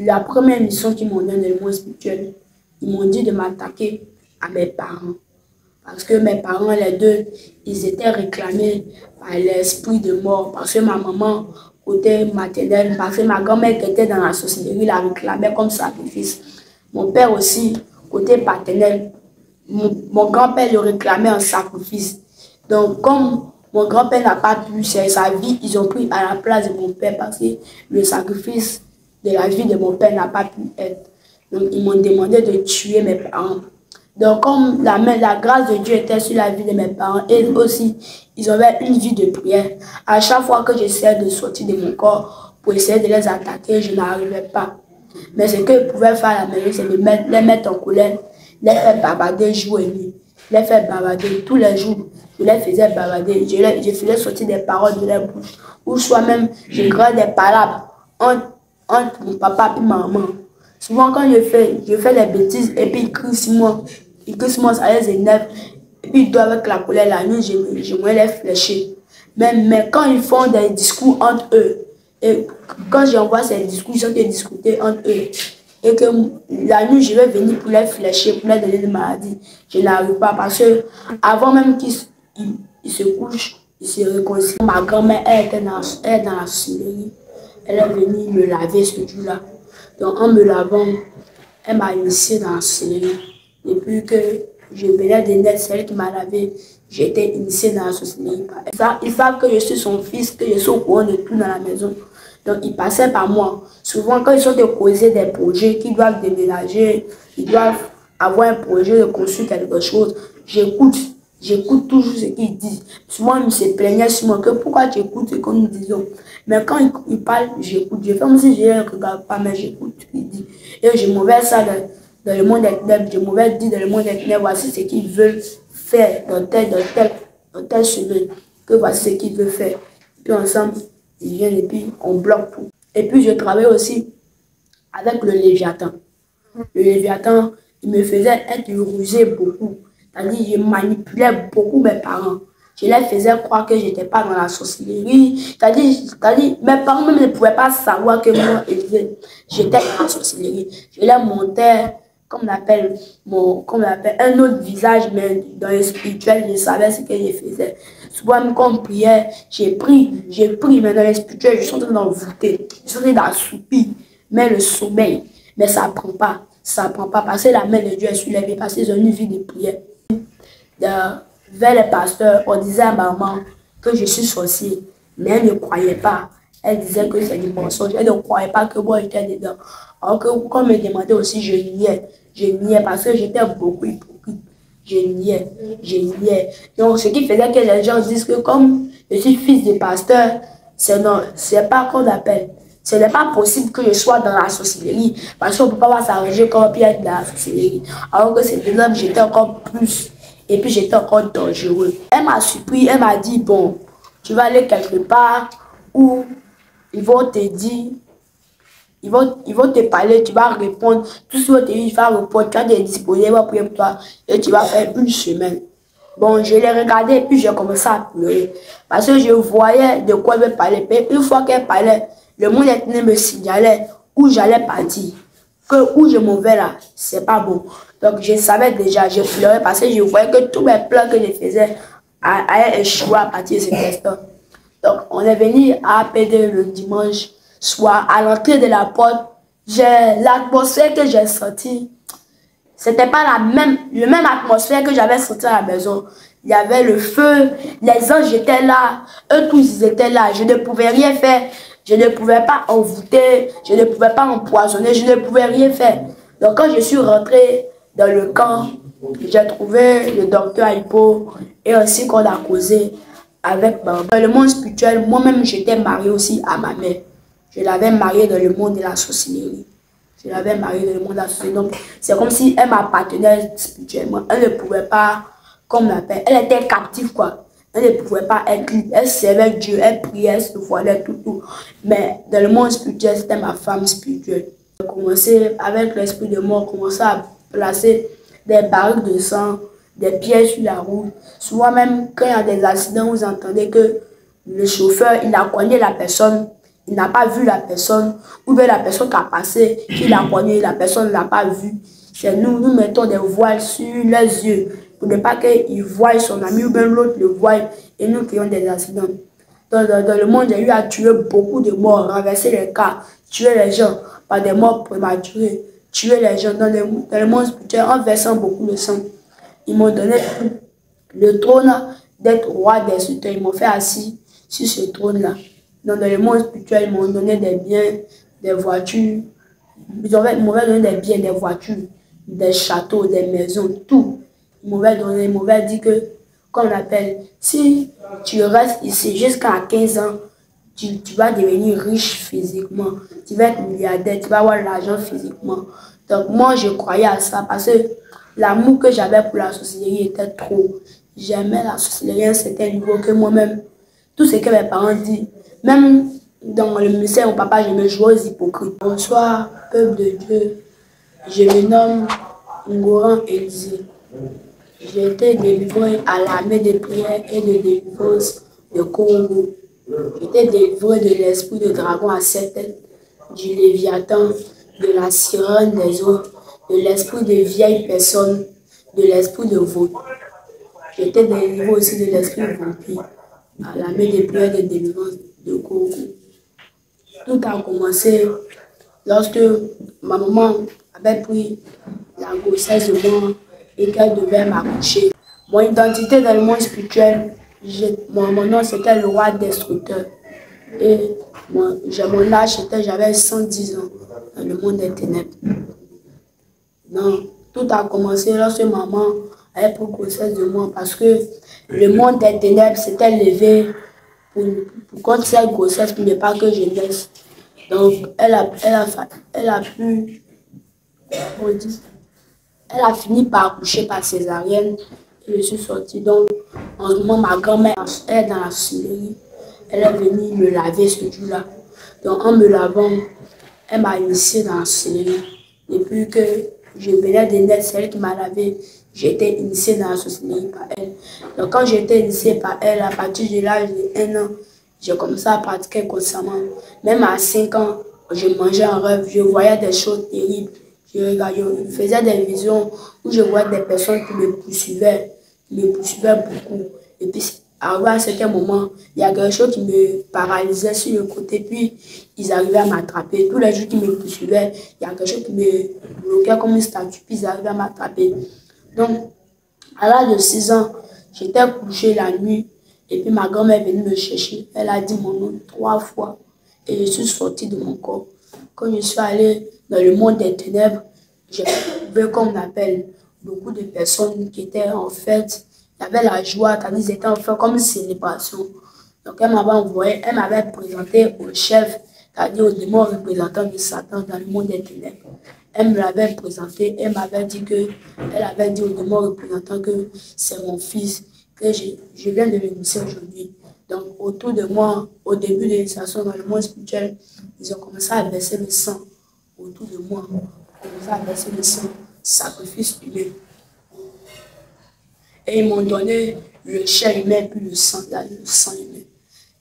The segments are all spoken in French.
la première mission qu'ils m'ont donnée dans le monde spirituel, ils m'ont dit de m'attaquer à mes parents. Parce que mes parents, les deux, ils étaient réclamés par l'esprit de mort. Parce que ma maman, côté maternel, parce que ma grand-mère qui était dans la sorcellerie, la réclamait comme sacrifice. Mon père aussi, côté paternel, mon grand-père le réclamait en sacrifice. Donc, comme mon grand-père n'a pas pu faire sa vie, ils ont pris à la place de mon père parce que le sacrifice de la vie de mon père n'a pas pu être. Donc, ils m'ont demandé de tuer mes parents. Donc, comme la grâce de Dieu était sur la vie de mes parents, et aussi, ils avaient une vie de prière. À chaque fois que j'essayais de sortir de mon corps pour essayer de les attaquer, je n'arrivais pas. Mais ce qu'ils pouvaient faire à la maison, c'est de les mettre en colère, les faire bavarder jour et nuit, les faire bavarder tous les jours. Je les faisais bavarder, je faisais sortir des paroles de leur bouche. Ou soit même, je créais des palabres entre mon papa et ma maman. Souvent, quand je fais des bêtises et puis ils crient sur moi, ça les énerve. Et puis ils doivent avec la colère la nuit, je me les fléchir. Mais quand ils font des discours entre eux, et quand j'envoie ces discours, ils sont discuter entre eux, et que la nuit, je vais venir pour les fléchir, pour les donner des maladies, je n'arrive pas parce que avant même qu'ils se couchent, ils se réconcilient. Ma grand-mère, elle était dans la sorcellerie. Elle est venue me laver ce jour-là. Donc, en me lavant, elle m'a initié dans la sorcellerie. Depuis que je venais de naître, c'est elle qui m'a lavé. J'ai été initié dans la sorcellerie. Ils savent que je suis son fils, que je suis au courant de tout dans la maison. Donc, ils passaient par moi. Souvent, quand ils sont de causer des projets, qu'ils doivent déménager, ils doivent avoir un projet de construire quelque chose, j'écoute toujours ce qu'ils disent. Souvent, ils se plaignaient sur moi que pourquoi tu écoutes ce que nous disons. Mais quand ils parlent, j'écoute. Je fais comme si je ne regarde pas, mais j'écoute ce qu'ils disent. Et je m'en vais ça dans le monde des ténèbres. Je m'en vais dire dans le monde des ténèbres, voici ce qu'ils veulent faire dans telle semaine. Que voici ce qu'ils veulent faire. Puis ensemble, ils viennent et puis on bloque tout. Et puis je travaille aussi avec le Léviathan. Le Léviathan, il me faisait être rusé beaucoup. C'est-à-dire, je manipulais beaucoup mes parents. Je les faisais croire que je n'étais pas dans la sorcellerie. C'est-à-dire, mes parents même ne pouvaient pas savoir que moi, j'étais dans la sorcellerie. Je les montais, comme on appelle un autre visage, mais dans le spirituel, je savais ce que je faisais. Souvent, même quand on priait, j'ai pris, mais dans le spirituel, je suis en train d'envoûter, je suis en train d'assoupir, mais le sommeil, mais ça ne prend pas. Ça ne prend pas parce que la main de Dieu est sur les vies, parce qu'ils ont une vie de prière. Vers les pasteurs, on disait à maman que je suis sorcier, mais elle ne croyait pas. Elle disait que c'est du mensonge, elle ne croyait pas que moi j'étais dedans. Alors que quand on me demandait aussi, je niais parce que j'étais beaucoup hypocrite. Je niais. Donc ce qui faisait que les gens disent que comme je suis fils de pasteur, c'est pas qu'on appelle. Ce n'est pas possible que je sois dans la sorcellerie parce qu'on ne peut pas s'arranger comme puis être dans la sorcellerie. Alors que c'est dedans que j'étais encore plus. Et puis j'étais encore dangereux. Elle m'a surpris, elle m'a dit, bon, tu vas aller quelque part où ils vont te dire, ils vont te parler, tu vas répondre. Tout ce qu'ils vont te dire, tu vas répondre, tu vas te disposer, pour toi et tu vas faire une semaine. Bon, je l'ai regardé et puis j'ai commencé à pleurer. Parce que je voyais de quoi elle me parlait. Et une fois qu'elle parlait, le monde me signalait où j'allais partir. Que où je m'en vais là, c'est pas bon. Donc je savais déjà, je pleurais parce que je voyais que tous mes plans que je faisais allaient échouer à partir de cet instant. Donc on est venu à APD le dimanche soir, à l'entrée de la porte, l'atmosphère que j'ai sentie, c'était pas la même atmosphère que j'avais sentie à la maison. Il y avait le feu, les anges étaient là, eux tous ils étaient là, je ne pouvais rien faire. Je ne pouvais pas envoûter, je ne pouvais pas empoisonner, je ne pouvais rien faire. Donc quand je suis rentré dans le camp, j'ai trouvé le docteur Hippo et ainsi qu'on a causé avec ma mère. Dans le monde spirituel, moi-même j'étais mariée aussi à ma mère. Je l'avais mariée dans le monde de la sorcellerie. Je l'avais mariée dans le monde de la sorcellerie. Donc c'est comme si elle m'appartenait spirituellement. Elle ne pouvait pas, comme on l'appelle, elle était captive quoi. Elle ne pouvait pas être libre. Elle servait Dieu, elle priait, elle se voilait, tout. Mais dans le monde spirituel, c'était ma femme spirituelle. J'ai commencé, avec l'esprit de mort, commencé à placer des barriques de sang, des pièges sur la route. Souvent même, quand il y a des accidents, vous entendez que le chauffeur, il a cogné la personne il n'a pas vu la personne, ou bien la personne qui a passé, qui l'a poigné, la personne ne l'a pas vu. C'est nous mettons des voiles sur les yeux pour ne pas qu'ils voient son ami ou bien l'autre le voie et nous créons des accidents. Dans le monde, il y a eu à tuer beaucoup de morts, renverser les cas, tuer les gens par des morts prématurées, tuer les gens dans le monde spirituel en versant beaucoup de sang. Ils m'ont donné le trône d'être roi des cités. Ils m'ont fait assis sur ce trône-là. Dans le monde spirituel, ils m'ont donné des biens, des voitures. Ils m'ont donné des biens, des voitures, des châteaux, des maisons, tout. Ils m'ont dit que, comme on appelle, si tu restes ici jusqu'à 15 ans, tu vas devenir riche physiquement. Tu vas être milliardaire, tu vas avoir l'argent physiquement. Donc moi, je croyais à ça parce que l'amour que j'avais pour la sorcellerie était trop. J'aimais la sorcellerie à un certain niveau que moi-même, tout ce que mes parents disent, même dans le ministère, mon papa, je me jouais aux hypocrites. Bonsoir, peuple de Dieu. Je me nomme Ngoran Elise. J'ai été délivré à l'armée de prière et de délivrance de Congo. J'ai été délivré de l'esprit de dragon à 7 têtes, du léviathan, de la sirène des eaux, de l'esprit de vieilles personnes, de l'esprit de vôtre. J'ai été délivré aussi de l'esprit de vampire à l'armée de prière et de délivrance de Congo. Tout a commencé lorsque ma maman avait pris la grossesse de moi et qu'elle devait m'accoucher. Mon identité dans le monde spirituel, mon nom c'était le roi destructeur. Et mon âge, j'avais 110 ans dans le monde des ténèbres. Donc, tout a commencé lorsque maman avait pris grossesse de moi parce que le monde des ténèbres s'était levé pour contre cette grossesse pour ne pas que je naisse. Donc, elle a fini par accoucher par césarienne et je suis sortie. Donc, en ce moment, ma grand-mère est dans la sorcellerie. Elle est venue me laver ce jour-là. Donc, en me lavant, elle m'a initié dans la sorcellerie. Depuis que je venais de naître, c'est elle qui m'a lavé. J'ai été initiée dans la sorcellerie par elle. Donc, quand j'ai été initiée par elle, à partir de l'âge de 1 an, j'ai commencé à pratiquer constamment. Même à 5 ans, je mangeais en rêve, je voyais des choses terribles. Je faisais des visions où je voyais des personnes qui me poursuivaient beaucoup. Et puis, arrivé à un certain moment, il y a quelque chose qui me paralysait sur le côté, puis ils arrivaient à m'attraper. Tous les jours qui me poursuivaient, il y a quelque chose qui me bloquait comme une statue, puis ils arrivaient à m'attraper. Donc, à l'âge de 6 ans, j'étais couché la nuit, et puis ma grand-mère est venue me chercher. Elle a dit mon nom 3 fois, et je suis sortie de mon corps. Quand je suis allée dans le monde des ténèbres, j'ai vu, comme on appelle, beaucoup de personnes qui étaient en fête. Il y avait la joie, ils étaient en fait comme une célébration. Donc elle m'avait envoyé, elle m'avait présenté au chef, c'est-à-dire au démon représentant de Satan dans le monde des ténèbres. Elle me l'avait présenté, elle m'avait dit que, elle avait dit au démon représentant que c'est mon fils, que je viens de l'initier aujourd'hui. Donc autour de moi, au début de l'initiation dans le monde spirituel, ils ont commencé à verser le sang autour de moi. Ils ont commencé à verser le sang, sacrifice humain. Et ils m'ont donné le chair humain puis le sang humain.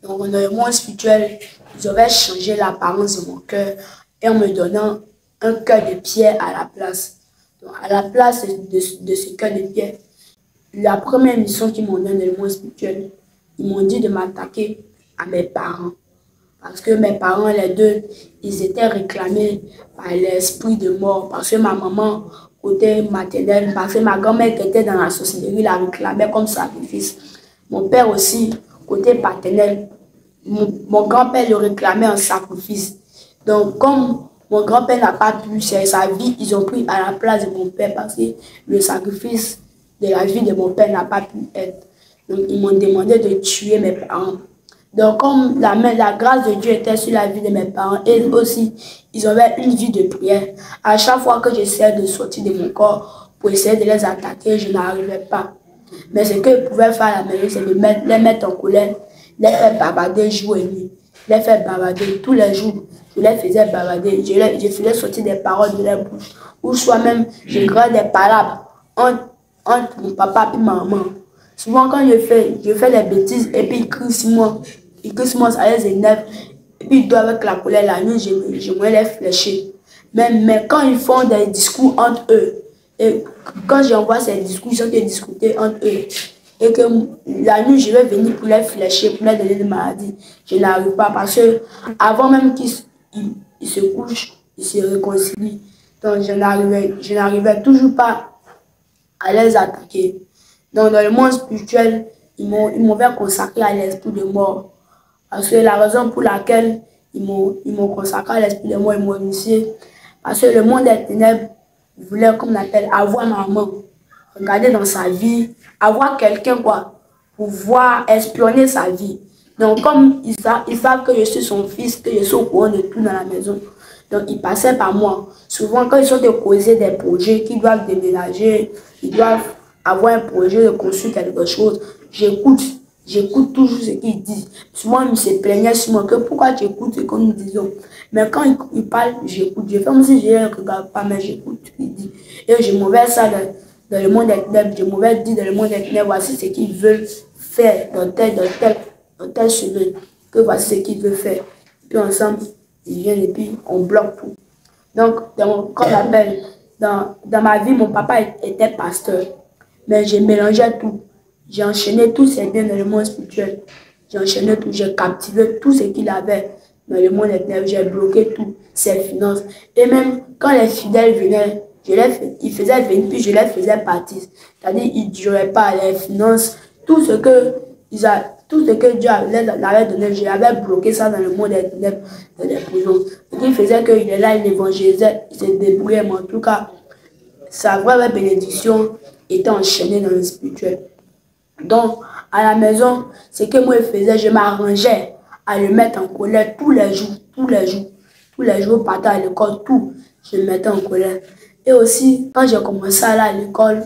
Donc dans le monde spirituel, ils avaient changé l'apparence de mon cœur et en me donnant un cœur de pierre à la place. Donc à la place de ce cœur de pierre, la première mission qu'ils m'ont donnée dans le monde spirituel, ils m'ont dit de m'attaquer à mes parents. Parce que mes parents, les deux, ils étaient réclamés par l'esprit de mort. Parce que ma maman, côté maternel, parce que ma grand-mère qui était dans la sorcellerie, la réclamait comme sacrifice. Mon père aussi, côté paternel, mon grand-père le réclamait en sacrifice. Donc, comme mon grand-père n'a pas pu, c'est sa vie, ils ont pris à la place de mon père parce que le sacrifice de la vie de mon père n'a pas pu être. Donc, ils m'ont demandé de tuer mes parents. Donc, comme la grâce de Dieu était sur la vie de mes parents, et aussi, ils avaient une vie de prière. À chaque fois que j'essayais de sortir de mon corps pour essayer de les attaquer, je n'arrivais pas. Mais ce qu'ils pouvaient faire à la maison, c'est de les mettre en colère, les faire bavarder jour et nuit, les faire bavarder tous les jours. Je les faisais bavarder, je faisais sortir des paroles de leur bouche. Ou soit même, je créais des palabres entre mon papa et ma maman. Souvent, quand je fais des bêtises, et puis ils crient sur moi, ça les énerve. Et puis, ils doivent avec la colère, la nuit, j'aimerais les fléchir. Mais quand ils font des discours entre eux, et quand j'envoie ces discours, ils sont discuter entre eux, et que la nuit, je vais venir pour les fléchir, pour les donner des maladies, je n'arrive pas parce que avant même qu'ils se couchent, ils se réconcilient. Donc, je n'arrivais toujours pas à les attaquer. Donc, dans le monde spirituel, ils m'ont fait consacrer à l'esprit de mort. Parce que la raison pour laquelle ils m'ont consacré à l'esprit de mort, ils m'ont initié, parce que le monde des ténèbres voulait, comme on appelle, avoir ma maman, regarder dans sa vie, avoir quelqu'un, quoi, pour voir, espionner sa vie. Donc, comme ils savent que je suis son fils, que je suis au courant de tout dans la maison, donc ils passaient par moi. Souvent, quand ils sont de causer des projets, qu'ils doivent déménager, ils doivent avoir un projet de construire quelque chose, j'écoute toujours ce qu'ils disent. Souvent, ils se plaignaient sur moi que pourquoi tu écoutes ce que nous disons. Mais quand ils parlent, j'écoute. Je fais comme si je ne regarde pas, mais j'écoute ce qu'ils disent. Et je m'ouvre ça dans le monde des ténèbres. Je m'ouvre dire dans le monde des ténèbres, voici ce qu'ils veulent faire dans tel chemin. Que voici ce qu'ils veulent faire. Puis ensemble, ils viennent et puis on bloque tout. Donc, comme on appelle, dans ma vie, mon papa était pasteur. Mais j'ai mélangé tout. J'ai enchaîné tous ses biens dans le monde spirituel. J'ai enchaîné tout. J'ai captivé tout ce qu'il avait dans le monde éternel. J'ai bloqué tout, ses finances. Et même quand les fidèles venaient, ils faisaient venir, puis je les faisais partir. C'est-à-dire, ils ne jouaient pas les finances. Tout ce que Dieu avait donné, je l'avais bloqué ça dans le monde des ténèbres, dans les prisons. Ce qui faisait qu'il est là, il évangélisait, il se débrouillait. Mais en tout cas, sa vraie bénédiction était enchaînée dans le spirituel. Donc, à la maison, ce que moi je faisais, je m'arrangeais à le mettre en colère tous les jours, partant à l'école, tout, je le mettais en colère. Et aussi, quand j'ai commencé à aller à l'école,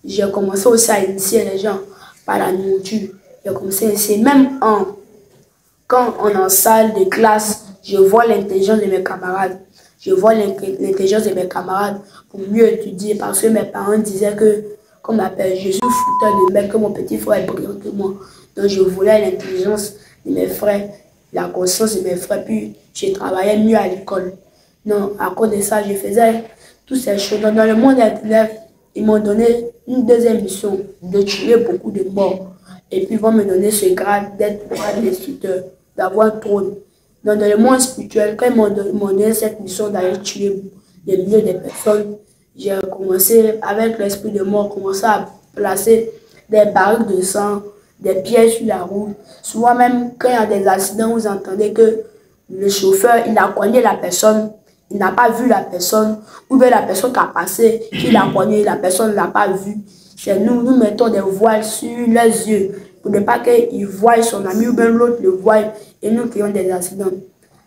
j'ai commencé aussi à initier les gens par la nourriture. J'ai commencé à initier, même quand on est en salle de classe, je vois l'intelligence de mes camarades. Je vois l'intelligence de mes camarades pour mieux étudier parce que mes parents disaient que, comme on appelle, je suis fouteur de mec, que mon petit frère est brillant que moi. Donc je voulais l'intelligence de mes frères, la conscience de mes frères, puis je travaillais mieux à l'école. Non, à cause de ça, je faisais toutes ces choses. Donc, dans le monde des ténèbres, ils m'ont donné une deuxième mission, de tuer beaucoup de morts. Et puis ils vont me donner ce grade d'être grade destructeur, d'avoir un trône. Donc, dans le monde spirituel, quand ils m'ont donné cette mission d'aller tuer des milliers de personnes, j'ai commencé, avec l'esprit de mort, commencé à placer des barriques de sang, des pièges sur la route. Souvent même, quand il y a des accidents, vous entendez que le chauffeur, il a cogné la personne, il n'a pas vu la personne, ou bien la personne qui a passé, il a cogné, la personne ne l'a pas vu. C'est nous mettons des voiles sur les yeux, pour ne pas qu'ils voient son ami, ou bien l'autre le voie, et nous créons des accidents.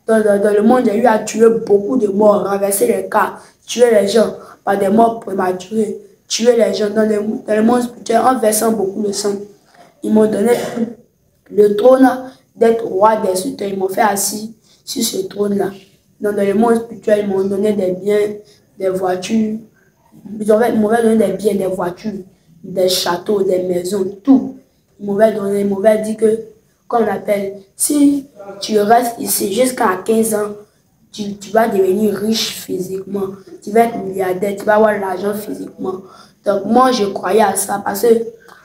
Dans le monde, j'ai eu à tuer beaucoup de morts, renverser les cas, tuer les gens par des morts prématurées, tuer les gens dans le monde spirituel en versant beaucoup de sang. Ils m'ont donné le trône d'être roi des destructeurs. Ils m'ont fait assis sur ce trône-là. Dans le monde spirituel, ils m'ont donné des biens, des voitures. Ils m'ont donné des biens, des voitures, des châteaux, des maisons, tout. Ils m'ont dit que, comme on appelle, si tu restes ici jusqu'à 15 ans, tu vas devenir riche physiquement. Tu vas être milliardaire, tu vas avoir l'argent physiquement. Donc moi, je croyais à ça parce que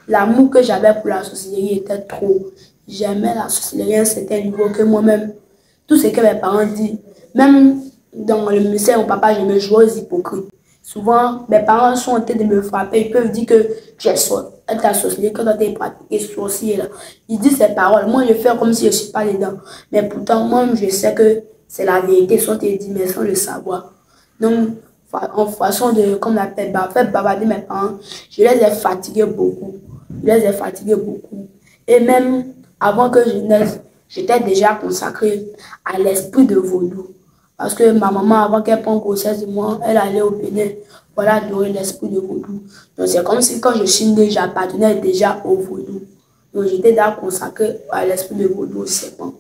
l'amour que j'avais pour la sorcellerie était trop. J'aimais la sorcellerie à un certain niveau que moi-même, tout ce que mes parents disent, même dans le ministère, mon papa, je me jouais aux hypocrites. Souvent, mes parents sont en train de me frapper, ils peuvent dire que tu es sorcier, quand tu es pratiqué sorcier. Ils disent ces paroles, moi je fais comme si je ne suis pas dedans. Mais pourtant, moi je sais que c'est la vérité, soit tu dis, mais sans le savoir. Donc, en façon de, comme on appelle, faire bavarder mes parents, je les ai fatigués beaucoup. Je les ai fatigués beaucoup. Et même avant que je naisse, j'étais déjà consacré à l'esprit de vaudou. Parce que ma maman, avant qu'elle prenne grossesse de moi, elle allait au Bénin pour adorer l'esprit de vaudou. Donc c'est comme si quand je suis née, j'appartenais déjà au vaudou. Donc j'étais déjà consacré à l'esprit de vaudou au serpent.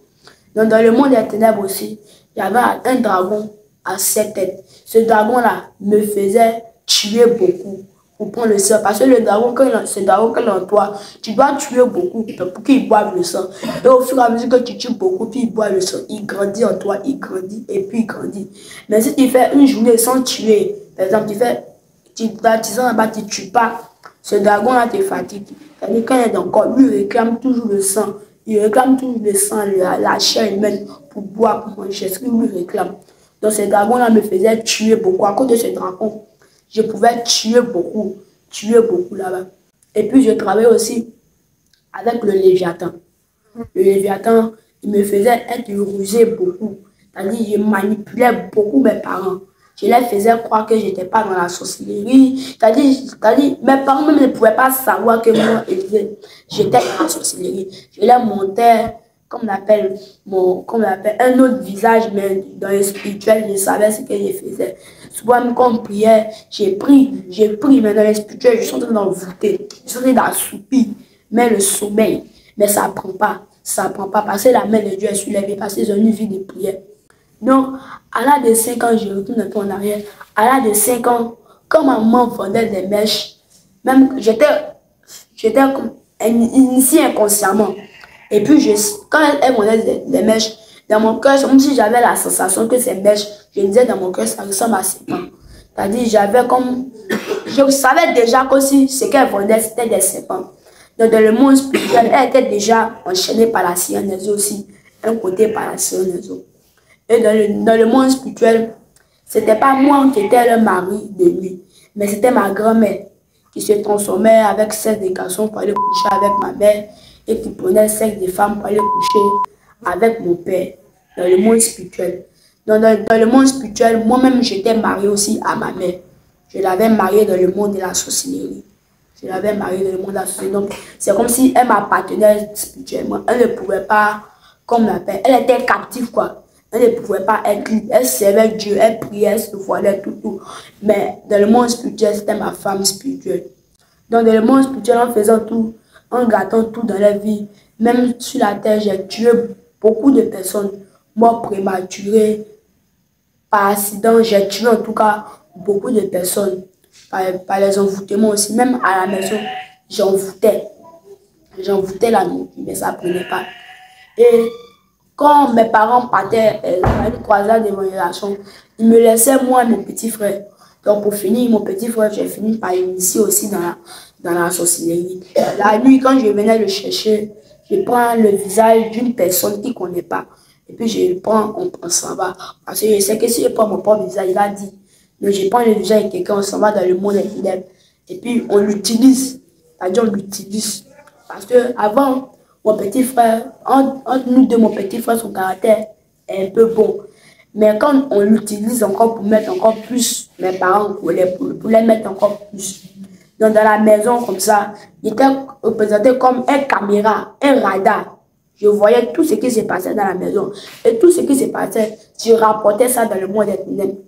Donc dans le monde des ténèbres aussi, il y avait un dragon à 7 têtes. Ce dragon-là me faisait tuer beaucoup. pour prendre le sang. Parce que le dragon, ce dragon qu'il est en toi, tu dois tuer beaucoup pour qu'il boive le sang. Et au fur et à mesure que tu tues beaucoup, puis il boit le sang, il grandit en toi, il grandit et puis il grandit. Mais si tu fais une journée sans tuer, par exemple, tu sens là-bas, tu ne tues pas, ce dragon-là te fatigue. C'est-à-dire quand il est encore, lui, il réclame toujours le sang. Il réclame toujours le sang, la chair humaine pour boire, pour manger. C'est ce qu'il lui réclame. Donc ce dragon-là me faisait tuer beaucoup. À cause de ce dragon, je pouvais tuer beaucoup là-bas. Et puis je travaillais aussi avec le Léviathan. Le Léviathan, il me faisait être rusé beaucoup. C'est-à-dire, je manipulais beaucoup mes parents. Je les faisais croire que je n'étais pas dans la sorcellerie. C'est-à-dire, mes parents même ne pouvaient pas savoir que moi, j'étais dans la sorcellerie. Je les montais, comme on appelle, un autre visage, mais dans le spirituel, je savais ce que je faisais. Souvent, quand on priait, j'ai pris, mais dans le spirituel, je suis en train d'envoûter, je suis en train d'assoupir, mais le sommeil. Mais ça ne prend pas. Ça ne prend pas parce que la main de Dieu est sur les vies, parce qu'ils ont une vie de prière. Donc, à l'âge de 5 ans, je retourne un peu en arrière. À l'âge de 5 ans, quand maman vendait des mèches, même j'étais comme initié inconsciemment. Et puis, quand elle vendait des mèches, dans mon cœur, comme si j'avais la sensation que ces mèches, je disais dans mon cœur, ça ressemble à serpent. C'est-à-dire, j'avais comme... Je savais déjà que si ce qu'elle vendait, c'était des serpents. Donc, dans le monde spirituel, elle était déjà enchaînée par la cyanosie aussi, un côté par la cyanosie. Et dans le monde spirituel, c'était pas moi qui étais le mari de lui, mais c'était ma grand-mère qui se transformait avec sexe de garçons pour aller coucher avec ma mère et qui prenait sexe de femmes pour aller coucher avec mon père dans le monde spirituel. Dans le monde spirituel, moi-même, j'étais mariée aussi à ma mère. Je l'avais mariée dans le monde de la sorcellerie. Je l'avais mariée dans le monde de la sorcellerie. Donc, c'est comme si elle m'appartenait spirituellement. Elle ne pouvait pas, comme on l'appelle, elle était captive, quoi. Elle ne pouvait pas être libre. Elle servait Dieu, elle priait, elle se voilait, tout. Mais dans le monde spirituel, c'était ma femme spirituelle. Donc, dans le monde spirituel, en faisant tout, en gâtant tout dans la vie, même sur la terre, j'ai tué beaucoup de personnes, morts prématurées, par accident, j'ai tué en tout cas beaucoup de personnes, par les envoûtements aussi. Même à la maison, j'envoûtais la nuit, mais ça ne prenait pas. Et quand mes parents partaient, à 3 ans de mon relation, ils me laissaient moi et mon petit frère. Donc pour finir, mon petit frère, j'ai fini par l'initier aussi dans la sorcellerie. La nuit, quand je venais le chercher, je prends le visage d'une personne qu'il ne connaît pas. Et puis je le prends, on s'en va. Parce que je sais que si je prends mon propre visage, il a dit. Mais je prends le visage de quelqu'un, on s'en va dans le monde des ténèbres. Et puis on l'utilise. C'est-à-dire on l'utilise. Parce que avant, mon petit frère, entre nous deux, mon petit frère, son caractère est un peu bon. Mais quand on l'utilise encore pour mettre encore plus mes parents, pour les mettre encore plus. Donc dans la maison comme ça, il était représenté comme un caméra, un radar. Je voyais tout ce qui se passait dans la maison. Et tout ce qui se passait, je rapportais ça dans le monde des ténèbres.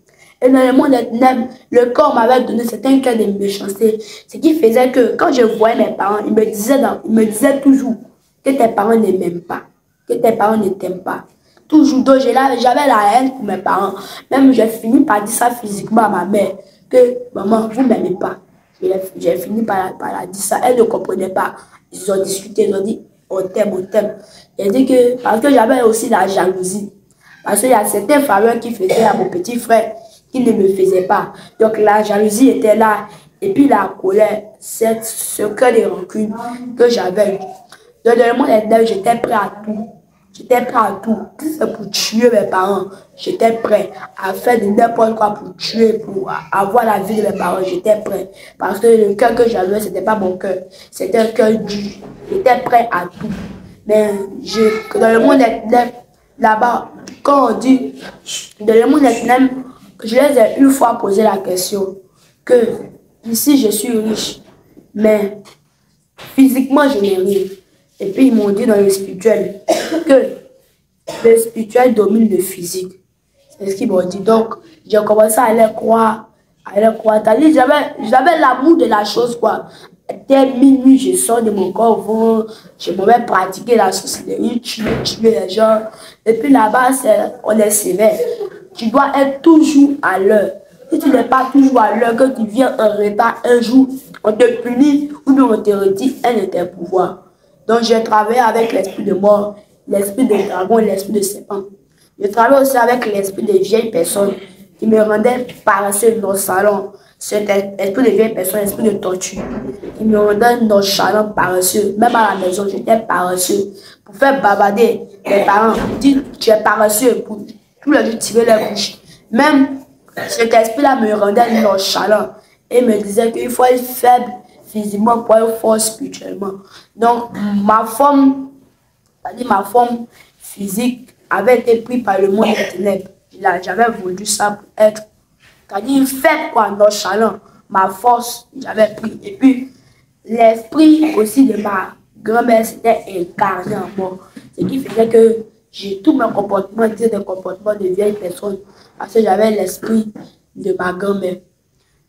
Et dans le monde des ténèbres, le corps m'avait donné certains cœurs de méchanceté. Ce qui faisait que quand je voyais mes parents, ils me disaient toujours que tes parents ne m'aiment pas, que tes parents ne t'aiment pas. Toujours. Donc j'avais la haine pour mes parents. Même j'ai fini par dire ça physiquement à ma mère, que maman, vous ne m'aimez pas. J'ai fini par la dire ça. Elle ne comprenait pas. Ils ont discuté, ils ont dit, on t'aime, on t'aime. J'ai dit que, parce que j'avais aussi la jalousie. Parce qu'il y a certaines faveurs qui faisaient à mon petit frère qui ne me faisaient pas. Donc la jalousie était là. Et puis la colère, c'est ce cœur de rancune que j'avais. Donc dans le monde des j'étais prêt à tout. J'étais prêt à tout. Pour tuer mes parents. J'étais prêt à faire de n'importe quoi pour tuer, pour avoir la vie de mes parents. J'étais prêt. Parce que le cœur que j'avais, ce n'était pas mon cœur. C'était un cœur dur. J'étais prêt à tout. Mais dans le monde des là-bas, quand on dit dans le monde des je les ai une fois posé la question que ici je suis riche, mais physiquement je n'ai rien. Et puis ils m'ont dit dans le spirituel que le spirituel domine le physique. C'est ce qu'ils m'ont dit. Donc j'ai commencé à les croire. J'avais l'amour de la chose, quoi. Dès minuit, je sors de mon corps, je m'en vais pratiquer la sorcellerie, tuer les gens. Et puis là-bas, on est sévère. Tu dois être toujours à l'heure. Si tu n'es pas toujours à l'heure, que tu viens en retard un jour, on te punit ou bien on te retire un de tes pouvoirs. Donc, j'ai travaillé avec l'esprit de mort, l'esprit de dragon et l'esprit de serpent. Je travaille aussi avec l'esprit des vieilles personnes qui me rendaient paresseux dans le salon. Cet esprit de vieilles personnes, l'esprit de torture, qui me rendait nonchalant, paresseux. Même à la maison, j'étais paresseux. Pour faire bavarder mes parents, dire tu es paresseux, pour tous les jours tirer les bouches. Même cet esprit-là me rendait nonchalant et me disait qu'il faut être faible physiquement pour être fort spirituellement. Donc, ma forme, c'est-à-dire ma forme physique, avait été prise par le monde des ténèbres. J'avais voulu ça pour être, c'est-à-dire faible quoi, nonchalant. Ma force, j'avais pris. Et puis, l'esprit aussi de ma grand-mère s'était incarné en moi. Ce qui faisait que j'ai tous mes comportements, des comportements de vieilles personnes, parce que j'avais l'esprit de ma grand-mère.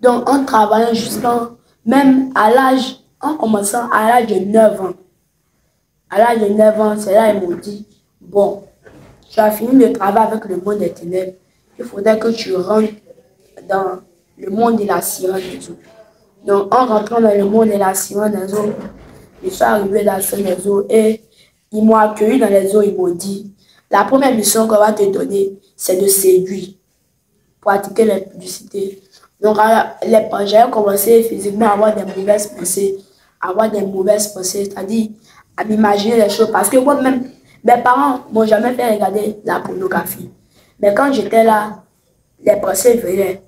Donc, en travaillant jusqu'en, même à l'âge, en commençant à l'âge de 9 ans, à l'âge de 9 ans, c'est là ils m'ont dit, bon, tu as fini de travailler avec le monde des ténèbres, il faudrait que tu rentres dans le monde de la sirène des eaux. Donc, en rentrant dans le monde de la sirène des eaux, je suis arrivé dans la sirène des eaux et ils m'ont accueilli dans les eaux, ils m'ont dit, la première mission qu'on va te donner, c'est de séduire, pratiquer la publicité. Donc, j'ai commencé physiquement à avoir des mauvaises pensées, c'est-à-dire à m'imaginer les choses. Parce que moi-même, mes parents ne m'ont jamais fait regarder la pornographie. Mais quand j'étais là, les pensées venaient.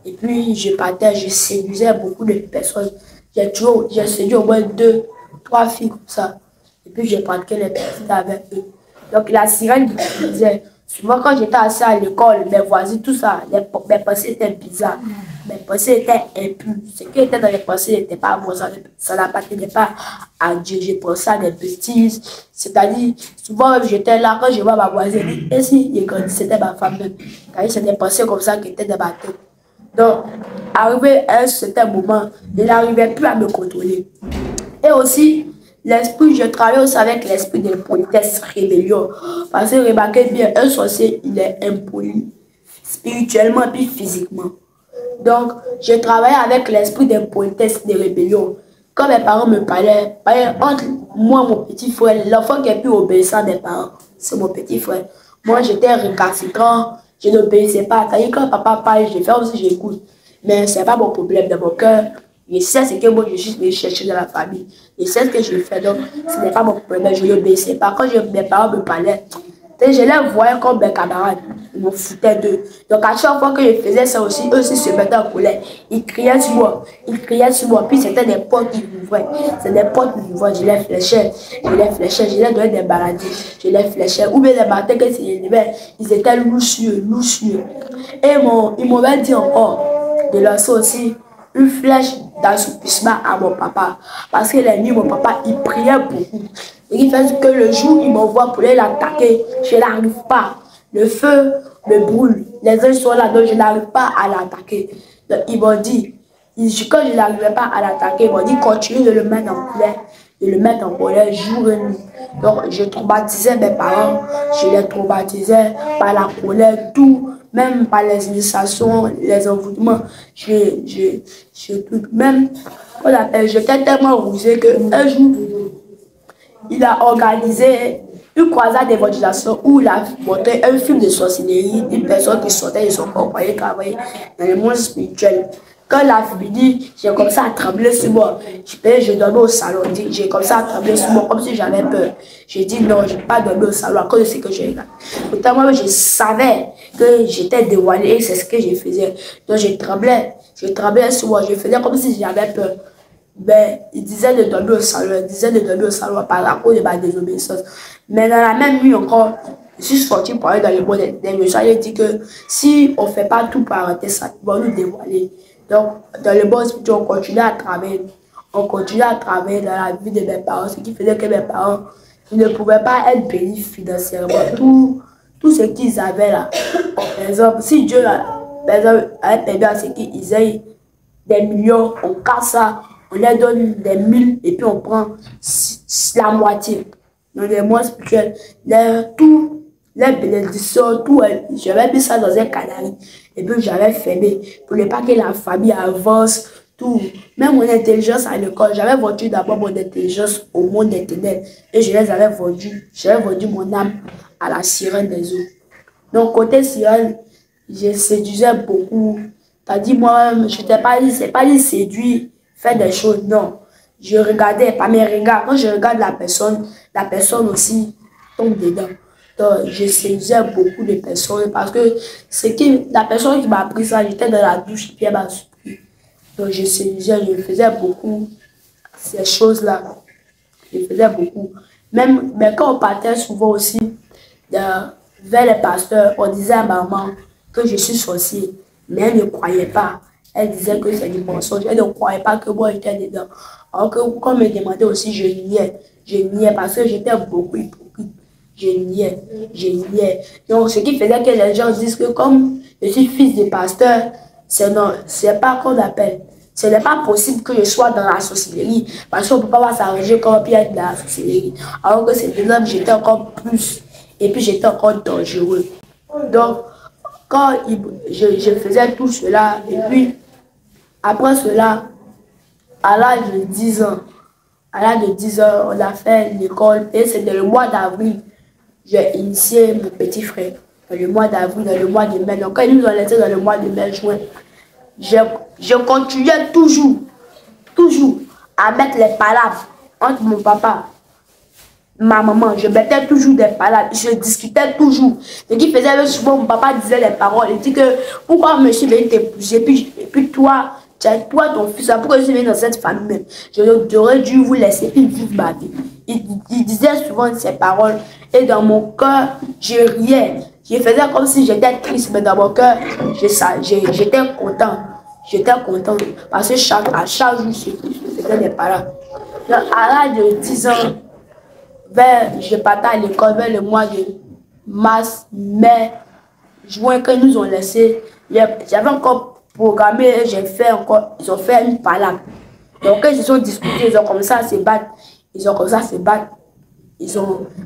Et puis, je partais, je séduisais beaucoup de personnes. J'ai séduit au moins 2, 3 filles comme ça. Et puis, j'ai pratiqué les personnes avec eux. Donc, la sirène me disait, souvent quand j'étais assis à l'école, mes voisins, tout ça, mes pensées étaient bizarres. Mes pensées étaient impures. Ce qui était dans les pensées n'était pas bon, ça n'appartenait pas à Dieu. Je pensais à des bêtises. C'est-à-dire, souvent j'étais là, quand je vois ma voisine, et si il grandissait, c'était ma femme même. Car c'est des pensées comme ça qui étaient dans ma tête. Donc, arrivé à un certain moment, il n'arrivait plus à me contrôler. Et aussi, l'esprit, je travaille aussi avec l'esprit de l'impolitesse rébellion. Parce que remarquez bien, un sorcier, il est impoli, spirituellement et puis physiquement. Donc, je travaille avec l'esprit d'impolitesse, de rébellion. Quand mes parents me parlaient entre moi et mon petit frère, l'enfant qui est plus obéissant des parents, c'est mon petit frère. Moi, j'étais récalcitrant, je n'obéissais pas. Quand papa parle, je fais aussi, j'écoute. Mais ce n'est pas mon problème dans mon cœur. Je sais ce que moi je suis venu chercher dans la famille. Je sais ce que je fais, donc ce n'est pas mon problème. Je n'obéissais pas. Quand mes parents me parlaient, je les voyais comme mes camarades. Ils me foutaient d'eux. Donc à chaque fois que je faisais ça aussi, eux aussi se mettaient en colère. Ils criaient sur moi. Puis c'était des portes qui m'ouvraient. C'est des portes qui m'ouvraient. Je les fléchais. Je les donnais des maladies. Je les fléchais. Ou bien les matins, quand ils étaient loussieux. Et ils m'avaient dit encore de lancer aussi une flèche d'assoupissement à mon papa. Parce que la nuit, mon papa, il priait beaucoup. Et il fait que le jour, il m'envoie pour aller l'attaquer. Je n'arrive pas. Le feu me brûle. Les anges sont là, donc je n'arrive pas à l'attaquer. Donc, ils m'ont dit, quand je n'arrivais pas à l'attaquer, ils m'ont dit, continue de le mettre en colère, jour et nuit. Donc, je traumatisais mes parents. Je les traumatisais par la colère, tout. Même par les initiations, les envoûtements, même, j'étais tellement rusé qu'un jour, il a organisé une croisade d'évangélisation où il a montré un film de sorcellerie, une personne qui sortait de son corps pour aller travailler dans le monde spirituel. Quand il a fini, j'ai commencé à trembler sur moi. Je dormais au salon. J'ai commencé à trembler sur moi comme si j'avais peur. J'ai dit non, je ne vais pas dormir au salon à cause de ce que j'ai regardé. Pourtant, moi, je savais que j'étais dévoilée et c'est ce que je faisais. Donc, je tremblais sur moi. Je faisais comme si j'avais peur. Mais il disait de dormir au salon, par cause de ma désobéissance. Mais dans la même nuit encore, je suis sorti pour aller dans le monde des méchants. Il dit que si on ne fait pas tout pour arrêter ça, ils vont nous dévoiler. Donc, dans le monde spirituel, on continue à travailler. On continue à travailler dans la vie de mes parents, ce qui faisait que mes parents ils ne pouvaient pas être bénis financièrement. Tout ce qu'ils avaient là. Par exemple, si Dieu avait permis à ce qu'ils aient des millions, on casse ça, on leur donne des 1000 et puis on prend la moitié. Dans les mois spirituels, les bénédictions, tout, j'avais mis ça dans un canari et puis j'avais fermé pour ne pas que la famille avance, tout. Même mon intelligence à l'école, j'avais vendu d'abord mon intelligence au monde internet et je les avais vendus. J'avais vendu mon âme à la sirène des eaux. Donc, côté sirène, je séduisais beaucoup. T'as dit, moi, je t'ai pas dit, c'est pas dit séduire, faire des choses, non. Je regardais, par mes regards, quand je regarde la personne aussi tombe dedans. Donc, je séduisais beaucoup de personnes parce que la personne qui m'a appris ça, j'étais dans la douche et puis elle m'a surpris. Donc, je séduisais, je faisais beaucoup ces choses-là. Je faisais beaucoup. Même, mais quand on partait souvent aussi vers les pasteurs, on disait à maman que je suis sorcier. Mais elle ne croyait pas. Elle disait que c'est du mensonge. Elle ne croyait pas que moi j'étais dedans. Alors que quand on me demandait aussi, je niais. Je niais parce que j'étais beaucoup hypocrite. Je niais. Je niais. Donc, ce qui faisait que les gens disent que comme je suis fils de pasteur, c'est pas qu'on appelle. Ce n'est pas possible que je sois dans la sorcellerie parce qu'on ne peut pas s'arranger comme puis être dans la sorcellerie. Alors que c'est dedans que j'étais encore plus et puis j'étais encore dangereux. Donc, quand je faisais tout cela et puis après cela, à l'âge de 10 ans, on a fait l'école et c'était le mois d'avril. J'ai initié mon petit frère dans le mois d'avril, dans le mois de mai. Donc quand ils nous ont laissé dans le mois de mai, juin, je continuais toujours à mettre les palabres entre mon papa, ma maman. Je mettais toujours des palabres, je discutais toujours. Ce qui faisait que souvent mon papa disait des paroles. Il dit que pourquoi je suis venu t'épouser, et puis toi, ton fils, pourquoi je suis venu dans cette famille même. J'aurais dû vous laisser vivre ma vie. Il disait souvent ces paroles et dans mon cœur, je riais. Je faisais comme si j'étais triste, mais dans mon cœur, j'étais content. J'étais content parce que à chaque jour, je faisais des paroles. Donc, à l'âge de 10 ans, je partais à l'école vers le mois de mars, mai, juin, quand ils nous ont laissé. J'avais encore programmé, ils ont fait une palabre. Donc quand ils se sont discutés, ils ont commencé à se battre.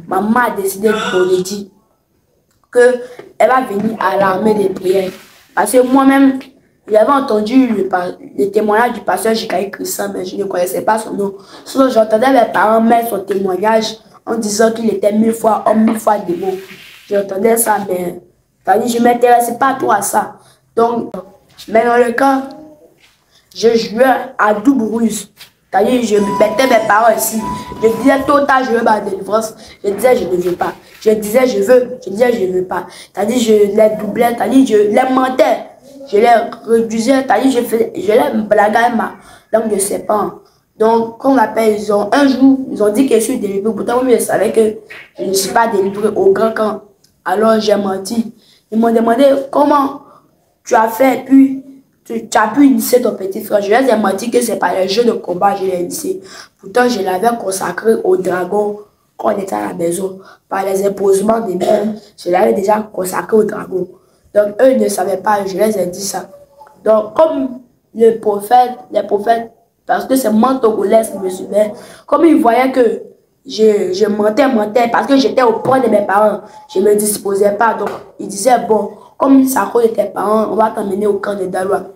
Maman a décidé de dire qu'elle va venir à l'armée des prières. Parce que moi-même, j'avais entendu le témoignage du pasteur Jikaï Christian, mais je ne connaissais pas son nom. Sinon, j'entendais mes parents mettre son témoignage en disant qu'il était 1000 fois homme, 1000 fois démon. J'entendais ça, mais je ne m'intéressais pas trop à ça. Donc, mais dans le cas, je jouais à double ruse. Je mettais mes parents ici. Je disais tout le temps, je veux ma délivrance. Je disais, je ne veux pas. Je disais, je veux. Je disais, je ne veux pas. Je les doublais. Je les mentais. Je les réduisais. Je les blaguais ma langue de serpent. Donc, qu'on appelle, un jour, ils ont dit que je suis délivré. Pourtant, je savais que je ne suis pas délivré au grand camp. Alors, j'ai menti. Ils m'ont demandé comment tu as fait, puis tu as pu initier ton petit frère. Je leur ai menti que c'est pas les jeux de combat que je l'ai initié. Pourtant, je l'avais consacré au dragon quand on était à la maison. Par les imposements des mains, je l'avais déjà consacré au dragon. Donc, eux ne savaient pas, je les ai dit ça. Donc, comme les prophètes, parce que c'est mon Togolais qui me suivait, comme ils voyaient que je mentais, parce que j'étais au point de mes parents, je ne me disposais pas. Donc, ils disaient, bon, comme ça cause de tes parents, on va t'emmener au camp de Daloa.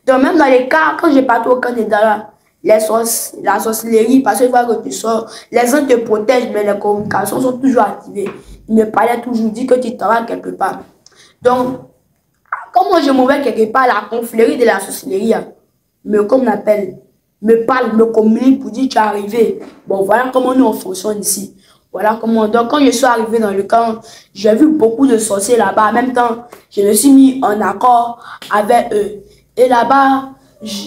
Donc, même dans les cas, quand j'ai parti au camp de Daloa, la sorcellerie, parce que que tu sors, les gens te protègent, mais les communications sont toujours activées. Ils me parlaient toujours, disent que tu t'en vas quelque part. Donc, comme moi je m'en vais quelque part, la confrérie de la sorcellerie, comme on appelle, me parle, me communique pour dire tu es arrivé. Bon, voilà comment nous on fonctionne ici. Voilà comment. Donc, quand je suis arrivé dans le camp, j'ai vu beaucoup de sorciers là-bas. En même temps, je me suis mis en accord avec eux. Et là-bas,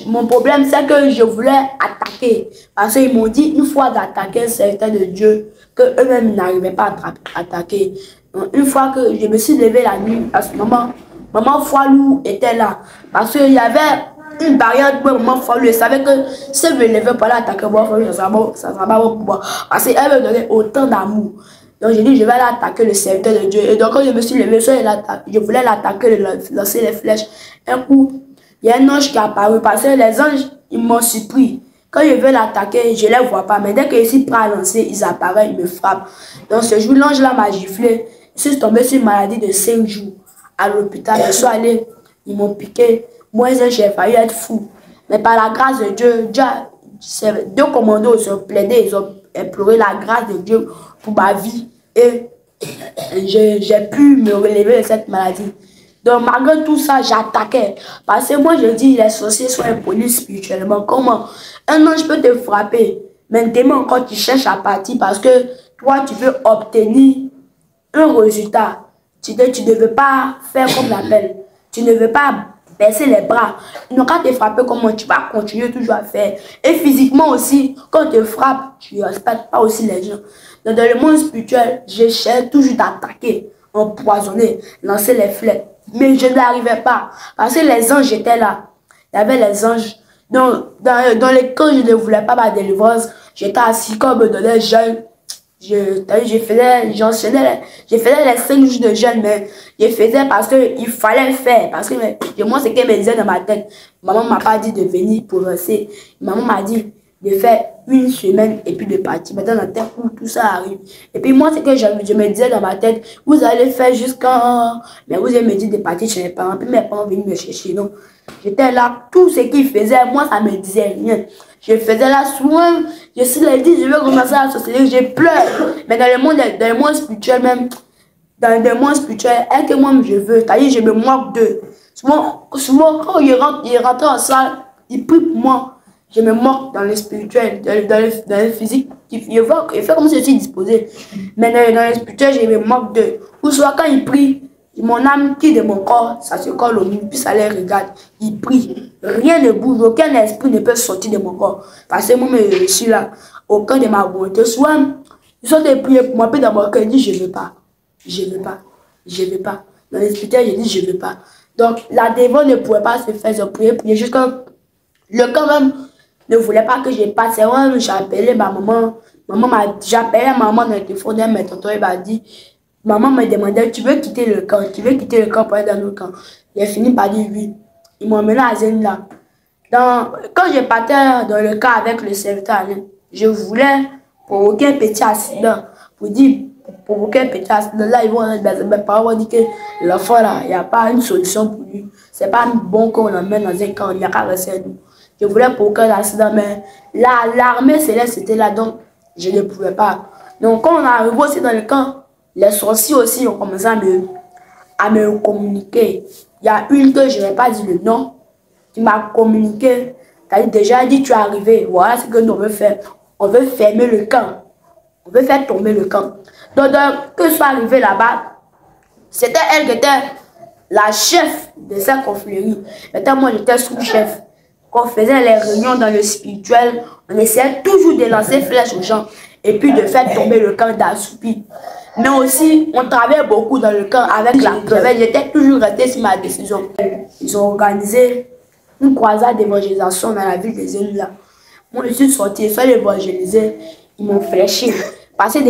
mon problème, c'est que je voulais attaquer. Parce qu'ils m'ont dit, une fois d'attaquer certains de Dieu, qu'eux-mêmes n'arrivaient pas à attaquer. Donc, une fois que je me suis levé la nuit, à ce moment, maman Foilou était là. Parce qu'il y avait une barrière pour maman Foilou. Elle savait que si elle ne me levait pas là, attaquer maman Foilou, ça sera pas bon pour moi. Parce qu'elle me donnait autant d'amour. Donc j'ai dit, je vais l'attaquer, le serviteur de Dieu. Et donc quand je me suis levé, je voulais l'attaquer, lancer les flèches. Un coup, il y a un ange qui est apparu. Parce que les anges, ils m'ont surpris. Quand je veux l'attaquer, je ne les vois pas. Mais dès que je suis prêt à lancer, ils apparaissent, ils me frappent. Donc ce jour, l'ange là m'a giflé. Je suis tombé sur une maladie de 5 jours à l'hôpital. Je suis allé, ils m'ont piqué. Moi, j'ai failli être fou. Mais par la grâce de Dieu, deux commandos se plaidaient, ils ont imploré la grâce de Dieu pour ma vie. Et j'ai pu me relever de cette maladie. Donc malgré tout ça, j'attaquais. Parce que moi je dis, les sorciers sont impolis spirituellement. Comment un ange peut te frapper, maintenant encore tu cherches à partir parce que toi tu veux obtenir un résultat. Tu ne veux pas faire comme l'appel. Tu ne veux pas baisser les bras. Donc quand tu es frappé, comment tu vas continuer toujours à faire. Et physiquement aussi, quand tu te frappes, tu ne respectes pas aussi les gens. Donc dans le monde spirituel, je cherche toujours d'attaquer, empoisonner, lancer les flèches. Mais je n'arrivais pas. Parce que les anges étaient là. Il y avait les anges. Donc, dans les cas, je ne voulais pas ma délivrance. J'étais assis comme me donnait jeûne. Je faisais les 5 jours de jeûne, mais je faisais parce qu'il fallait faire. Parce que moi, c'est qu'elle me disait dans ma tête. Maman m'a pas dit de venir pour rester. Maman m'a dit de faire 1 semaine et puis de partir. Maintenant, dans la tête où tout ça arrive. Et puis moi, c'est que je me disais dans ma tête, vous allez faire jusqu'à... Mais vous allez me dire de partir chez mes parents. Puis mes parents venaient me chercher. Donc, j'étais là, tout ce qu'ils faisaient, moi, ça me disait rien. Je faisais là souvent, je suis dit, je vais commencer à sorcellerie, je pleure. Mais dans le monde spirituel même, dans le monde spirituel, est-ce que moi je veux, c'est-à-dire je me moque d'eux. Souvent, quand il rentre en salle, il prie pour moi. Je me moque dans le spirituel, dans le physique. Il fait comme si je suis disposé. Mais dans le spirituel, je me moque d'eux. Ou soit quand il prie, mon âme quitte de mon corps, ça se colle au mur, puis ça les regarde. Il prie. Rien ne bouge, aucun esprit ne peut sortir de mon corps. Parce que moi, je suis là, aucun de ma volonté. Soit, ils sont des prières pour moi, puis dans mon cœur, je dis, je ne veux pas. Je ne veux pas. Je ne veux pas. Dans le spirituel, je dis, je ne veux pas. Donc, la dévote ne pouvait pas se faire, je priais jusqu'à le corps même ne voulait pas que je passe. C'est vrai, j'ai appelé ma maman. J'appelais maman dans le téléphone, mais tonton, il m'a dit, maman me demandait, tu veux quitter le camp? Tu veux quitter le camp pour aller dans le camp? J'ai fini par dire oui. Ils m'ont emmené à Zenda. Quand je partais dans le camp avec le serviteur, je voulais provoquer un petit accident. Pour provoquer un petit accident, là, mes parents vont dire que l'enfant, là, il n'y a pas une solution pour lui. C'est pas bon qu'on l'emmène dans un camp, il n'y a qu'à rester à nous. Je voulais provoquer un accident, mais l'armée céleste était là, donc je ne pouvais pas. Donc quand on arrive aussi dans le camp, les sorciers aussi ont commencé à me communiquer. Il y a une que je n'ai pas dit le nom, qui m'a communiqué. Elle a déjà dit, tu es arrivé, voilà ce que nous on veut faire. On veut fermer le camp. On veut faire tomber le camp. Donc que je sois arrivé là-bas, c'était elle qui était la chef de cette confrérie. Maintenant, moi, j'étais sous-chef. Quand on faisait les réunions dans le spirituel, on essayait toujours de lancer flèches aux gens et puis de faire tomber le camp d'Assoupi. Mais aussi, on travaillait beaucoup dans le camp avec la preuve. J'étais toujours resté sur ma décision. Ils ont organisé une croisade d'évangélisation dans la ville de Zénila. Moi, je suis sorti, il fallait évangéliser. Ils m'ont fléché. Parce que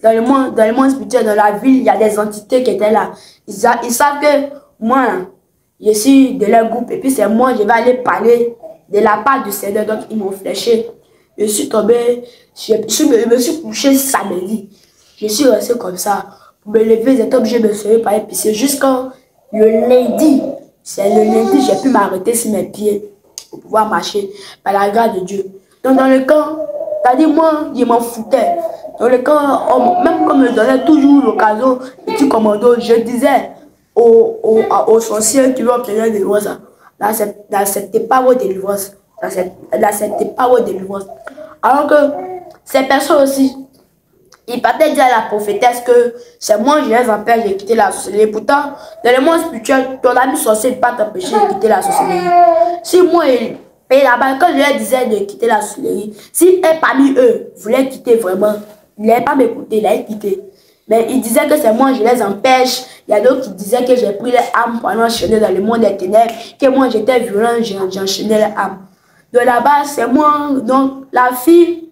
dans le monde spirituel, dans la ville, il y a des entités qui étaient là. Ils savent que moi, je suis de leur groupe et puis c'est moi, je vais aller parler de la part du Seigneur. Donc, ils m'ont fléché. Je suis tombé, je me suis couché samedi. Je suis resté comme ça. Pour me lever, j'étais obligé de me lever par épicer. Jusqu'au lundi, c'est le lundi, j'ai pu m'arrêter sur mes pieds pour pouvoir marcher par la grâce de Dieu. Donc, dans le camp, c'est-à-dire moi, je m'en foutais. Dans le camp, même comme je donnais toujours l'occasion, petit commando, je disais aux sorciers qui veulent obtenir des délivrance, n'acceptez pas vos délivrances. N'acceptez pas vos délivrances. Alors que ces personnes aussi, ils partaient dire à la prophétesse que c'est moi, je les empêche de quitter la sorcellerie. Pourtant, dans le monde spirituel, ton ami sorcier ne peut pas t'empêcher de quitter la sorcellerie. Si moi, et là-bas, quand je leur disais de quitter la sorcellerie, si un parmi eux voulait quitter vraiment, il n'allait pas m'écouter, il allait quitter. Mais ils disaient que c'est moi, je les empêche. Il y a d'autres qui disaient que j'ai pris les âmes pour enchaîner dans le monde des ténèbres, que moi j'étais violent, j'enchaînais les âmes. De là-bas, c'est moi, donc la fille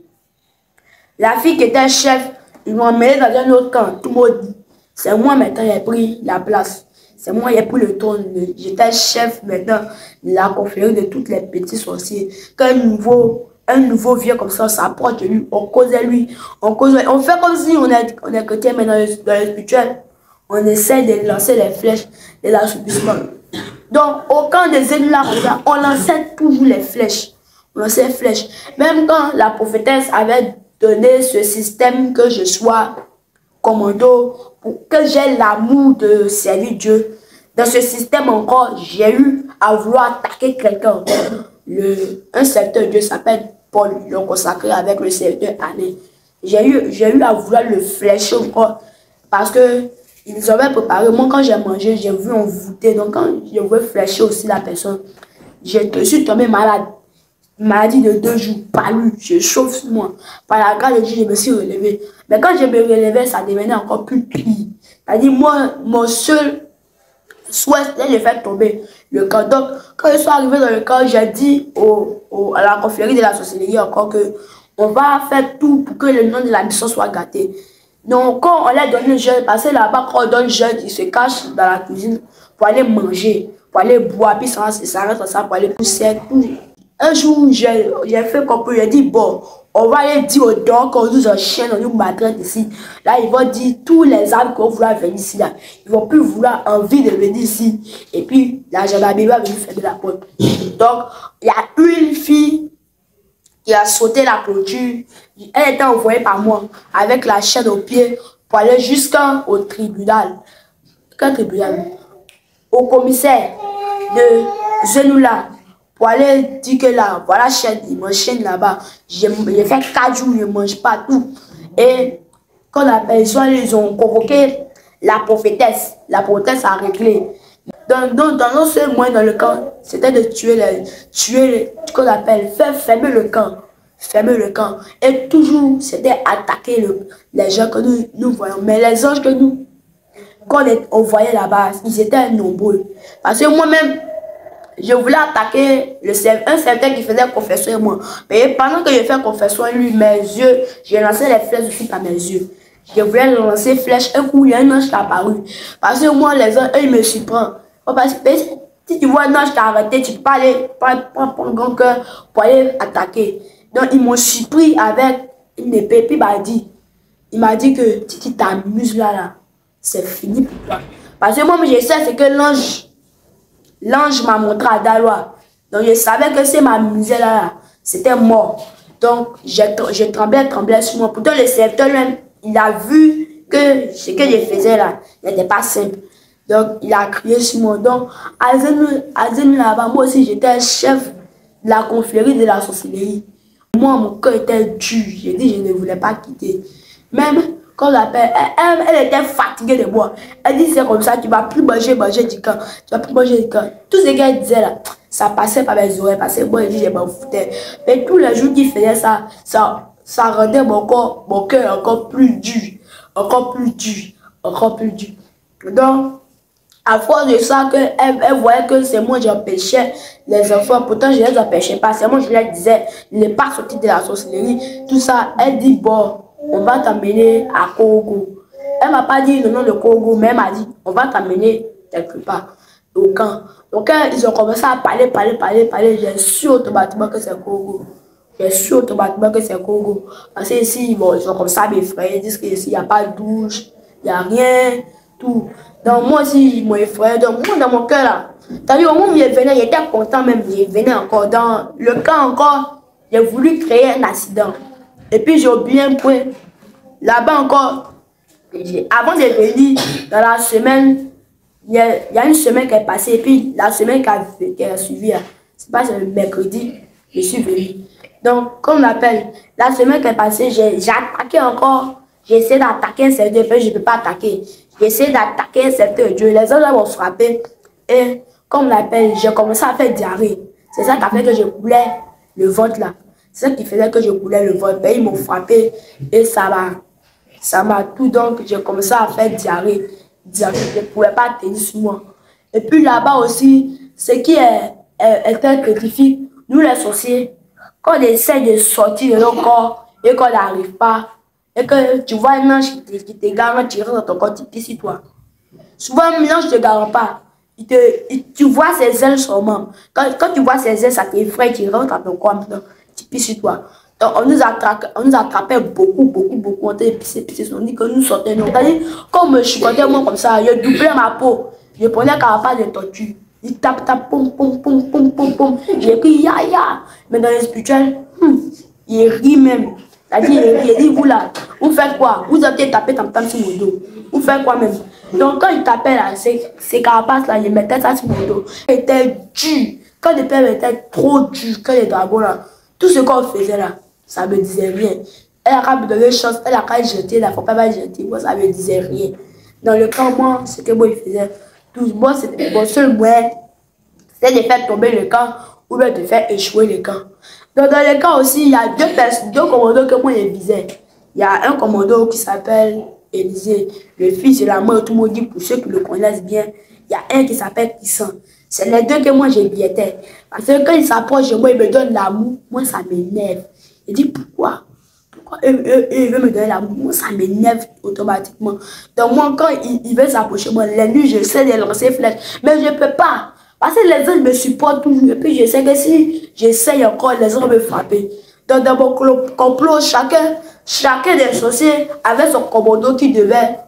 qui était chef, ils m'ont emmené dans un autre camp, tout le monde dit. C'est moi maintenant, j'ai pris la place. C'est moi, j'ai pris le trône. J'étais chef maintenant de la confrérie de tous les petits sorciers. Quand un nouveau vient comme ça, on s'approche de lui, on cause à lui, on fait comme si on est chrétien, mais dans le spirituel, on essaie de lancer les flèches de l'assoupissement. Donc, au camp des ennemis, là, on lançait toujours les flèches. On lançait les flèches. Même quand la prophétesse avait donné ce système que je sois commando, pour que j'ai l'amour de servir Dieu, dans ce système encore, j'ai eu à vouloir attaquer quelqu'un. Un serviteur de Dieu s'appelle Paul, le consacré avec le serviteur Anne. J'ai eu à vouloir le flécher encore parce que ils nous avaient préparé. Moi, quand j'ai mangé, j'ai vu envoûter. Donc, quand je voulais flécher aussi la personne, je suis tombé malade. Maladie de 2 jours, palu, je chauffe sur moi. Par la grâce de Dieu, je me suis relevé. Mais quand je me relevais, ça devenait encore plus pire. C'est-à-dire, moi, mon seul souhait, c'était de faire tomber le camp. Donc, quand je suis arrivé dans le camp, j'ai dit à la confrérie de la sorcellerie encore que on va faire tout pour que le nom de la mission soit gâté. Donc, quand on leur donne le jeûne, parce que là-bas, quand on donne le jeûne, ils se cachent dans la cuisine pour aller manger, pour aller boire, puis ça reste ça pour aller pousser, tout. Un jour, j'ai fait comme j'ai dit, bon, on va aller dire aux dents qu'on nous enchaîne, on nous maltraite ici. Là, ils vont dire, tous les âmes qui vont vouloir venir ici, là, ils vont plus vouloir envie de venir ici. Et puis, la gendarmerie va venir fermer la porte. Donc, il y a une fille qui a sauté la clôture. Elle était envoyée par moi, avec la chaîne au pied, pour aller jusqu'au tribunal. Quel tribunal? Au commissaire de Zenoula. Pour aller dire que là, voilà, il m'enchaîne là-bas. J'ai fait 4 jours, je ne mange pas tout. Et quand la personne, ils ont convoqué la prophétesse. La prophétesse a réglé. Donc dans nos seuls moyens dans le camp, c'était de tuer qu'on appelle, faire fermer le camp. Fermer le camp. Et toujours, c'était attaquer les gens que nous voyons. Mais les anges que nous, quand on voyait là-bas, ils étaient nombreux. Parce que moi-même, je voulais attaquer un certain qui faisait confession et moi. Mais pendant que je fais confession, lui, mes yeux, j'ai lancé les flèches aussi par mes yeux. Je voulais lancer flèche. Un coup, il y a un ange qui est apparu. Parce que moi, les anges, eux, ils me surprennent. Si tu vois un ange qui a arrêté, tu peux pas aller prendre un grand cœur pour aller attaquer. Donc, ils m'ont surpris avec une épée. Puis, il m'a dit que si tu t'amuses là, c'est fini pour toi. Parce que moi, je sais, c'est que l'ange m'a montré à Daloa. Donc, je savais que si m'amusais là, c'était mort. Donc, je tremblais sur moi. Pourtant, le serviteur lui-même, il a vu que ce que je faisais là n'était pas simple. Donc, il a crié sur moi. Donc, à Zenu là-bas, moi aussi, j'étais chef de la confrérie de la sorcellerie. Moi, mon cœur était dur. J'ai dit, je ne voulais pas quitter. Même quand elle était fatiguée de moi. Elle dit, c'est comme ça, tu ne vas plus manger du camp. Tu vas plus manger du camp. Tout ce qu'elle disait là, ça passait par mes oreilles. Parce que moi, je dis, je m'en foutais. Mais tous les jours qu'il faisait ça rendait mon cœur encore plus dur. Encore plus dur. Encore plus dur. Donc, à force de ça, elle voyait que c'est moi qui empêchais les enfants. Pourtant, je ne les empêchais pas. C'est moi qui leur disais, ne pas sortir de la sorcellerie. Tout ça, elle dit, bon, on va t'amener à Kogo. Elle ne m'a pas dit le nom de Kogo, mais elle m'a dit, on va t'amener quelque part, au camp. Donc, ils ont commencé à parler. J'ai su automatiquement que c'est Kogo. J'ai su automatiquement que c'est Kogo. Parce que ici, bon, ils ont comme ça m'effrayer. Ils disent qu'ici, il n'y a pas de douche, il n'y a rien, tout. Donc, moi aussi, ils m'ont effrayé. Donc, moi, dans mon cœur, là, t'as vu, au moment où il venait, il était content même. Il venait encore. Dans le camp, encore, j'ai voulu créer un accident. Et puis, j'ai oublié un point. Là-bas, encore, avant de venir, dans la semaine, il y a une semaine qui est passée. Et puis, la semaine qui a suivi, c'est pas le mercredi, je suis venu. Donc, comme on appelle, la semaine qui est passée, j'ai attaqué encore. J'ai essayé d'attaquer un certain Dieu, je ne peux pas attaquer. J'ai essayé d'attaquer un certain Dieu. Les autres m'ont frappé. Et comme on l'appelle, j'ai commencé à faire diarrhée. C'est ça qui a fait que je coulais le ventre là. C'est ça qui faisait que je coulais le ventre. Mais ils m'ont frappé et ça m'a tout. Donc, j'ai commencé à faire diarrhée. Je ne pouvais pas tenir sur moi. Et puis là-bas aussi, ce qui est très critique, nous les sorciers, quand on essaie de sortir de notre corps et qu'on n'arrive pas, et que tu vois un ange qui te garde, tu rentres dans ton corps, tu pisses sur toi. Souvent, un ange ne te garde pas. Tu vois ses ailes seulement. Quand tu vois ses ailes, ça t'effraie, tu rentres dans ton corps, tu pisses sur toi. Donc, on nous attrapait beaucoup. On était pissé. On dit que nous sortions. C'est-à-dire, comme je suis moi comme ça, je doublais ma peau. Je prenais carapace de tortue. Il tape, tape, pom, pom, pom, pom, pom, pom. J'ai cru ya, ya. Mais dans les spirituels, il rit même. C'est-à-dire, il dit, vous là, vous faites quoi? Vous avez tapé tam tam sur mon dos. Vous faites quoi même? Donc quand il tapait là, ces carapaces là, il mettait ça sur mon dos. Il était dur. Quand les pères étaient trop durs, quand les dragons là, tout ce qu'on faisait là, ça me disait rien. Elle a qu'à me donner chance, elle a qu'à jeter là, faut pas jeter. Moi, ça me disait rien. Dans le camp, moi, ce que moi, il faisait, tout, moi, c'était mon seul moyen, c'était de faire tomber le camp ou bien de faire échouer le camp. Donc, dans le camp aussi, il y a deux commandos que moi, je visais. Il y a un commando qui s'appelle Élisée, le fils de la mort, tout le monde dit, pour ceux qui le connaissent bien. Il y a un qui s'appelle Kissan. C'est les deux que moi, je biétais. Parce que quand il s'approche de moi, il me donne l'amour, moi, ça m'énerve. Il dit, pourquoi? Il veut me donner l'amour, moi, ça m'énerve automatiquement. Donc, moi, quand il veut s'approcher, moi, les nuits, j'essaie de lancer flèche, mais je ne peux pas. Parce que les autres me supportent toujours. Et puis, je sais que si j'essaye encore, les autres me frapper. Donc, dans mon complot, chacun des sorciers avait son commando qui devait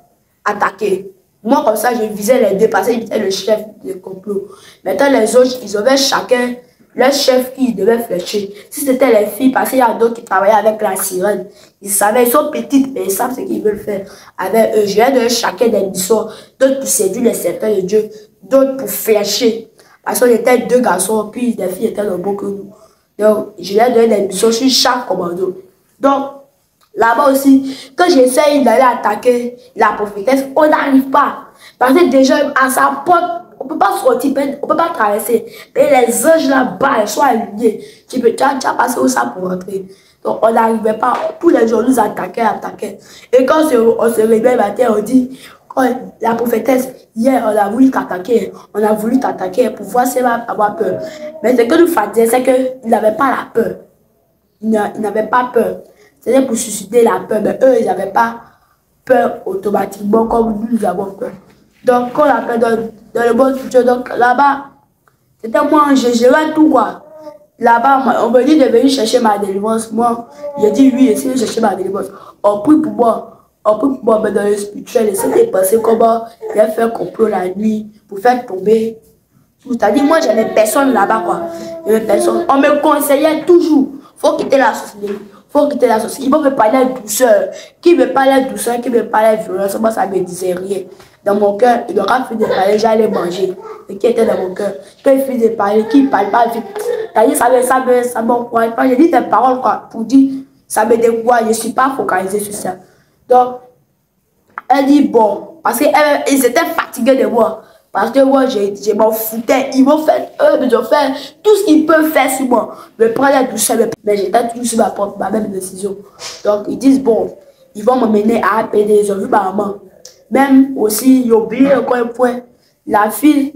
attaquer. Moi, comme ça, je visais les deux parce qu'il était le chef du complot. Maintenant, les autres, ils avaient chacun leur chef qui devait flécher. Si c'était les filles, parce qu'il y a d'autres qui travaillaient avec la sirène, ils savaient, ils sont petites, mais ils savent ce qu'ils veulent faire avec eux. Je leur donné chacun des missions, d'autres pour séduire les serpents de Dieu, d'autres pour flécher. Parce qu'on était deux garçons, puis les filles étaient le beau que nous. Donc, je leur donné des missions sur chaque commando. Donc, là-bas aussi, quand j'essaye d'aller attaquer la prophétesse, on n'arrive pas. Parce que déjà, à sa porte, on ne peut pas sortir, on ne peut pas traverser. Mais les anges là-bas, ils sont alignés. Tu as passé où ça pour rentrer. Donc, on n'arrivait pas. Tous les jours, nous attaquaient. Et quand on se réveille matin, on dit, quand la prophétesse, hier, on a voulu t'attaquer. On a voulu t'attaquer pour voir si elle va avoir peur. Mais ce que nous faisions, c'est qu'il n'avait pas la peur. Il n'avait pas peur. C'était pour susciter la peur. Mais eux, ils n'avaient pas peur automatiquement comme nous avons peur. Donc, on appelle dans le bon futur. Donc, là-bas, c'était moi, je gérais tout quoi. Là-bas, on me dit de venir chercher ma délivrance. Moi, j'ai dit oui, essayer de chercher ma délivrance. On prie pour moi. On prie pour moi, mais dans le spirituel, et c'était passé comment il a fait un complot la nuit pour faire tomber. C'est-à-dire, moi, j'avais personne là-bas quoi. J'avais personne. On me conseillait toujours. Faut quitter la société. Faut quitter la société. Ils vont me parler de douceur. Qui me parlait de douceur, qui me parlait de violence, moi, ça ne me disait rien. Dans mon cœur, il aura fini de parler, j'allais manger. Et qui était dans mon cœur. Quand il finit de parler, qui ne parle pas vite. C'est-à-dire, ça m'encourage pas. J'ai dit des paroles quoi, pour dire, ça me décourage, je ne suis pas focalisé sur ça. Donc, elle dit bon, parce qu'ils étaient fatigués de moi. Parce que moi, je m'en foutais. Ils m'ont fait, ils ont fait tout ce qu'ils peuvent faire sur moi. Me prendre la douceur, mais j'étais toujours sur ma même décision. Donc, ils disent, bon, ils vont m'emmener à APD. Ils ont vu ma maman. Même aussi, ils ont oublié encore un point. La fille,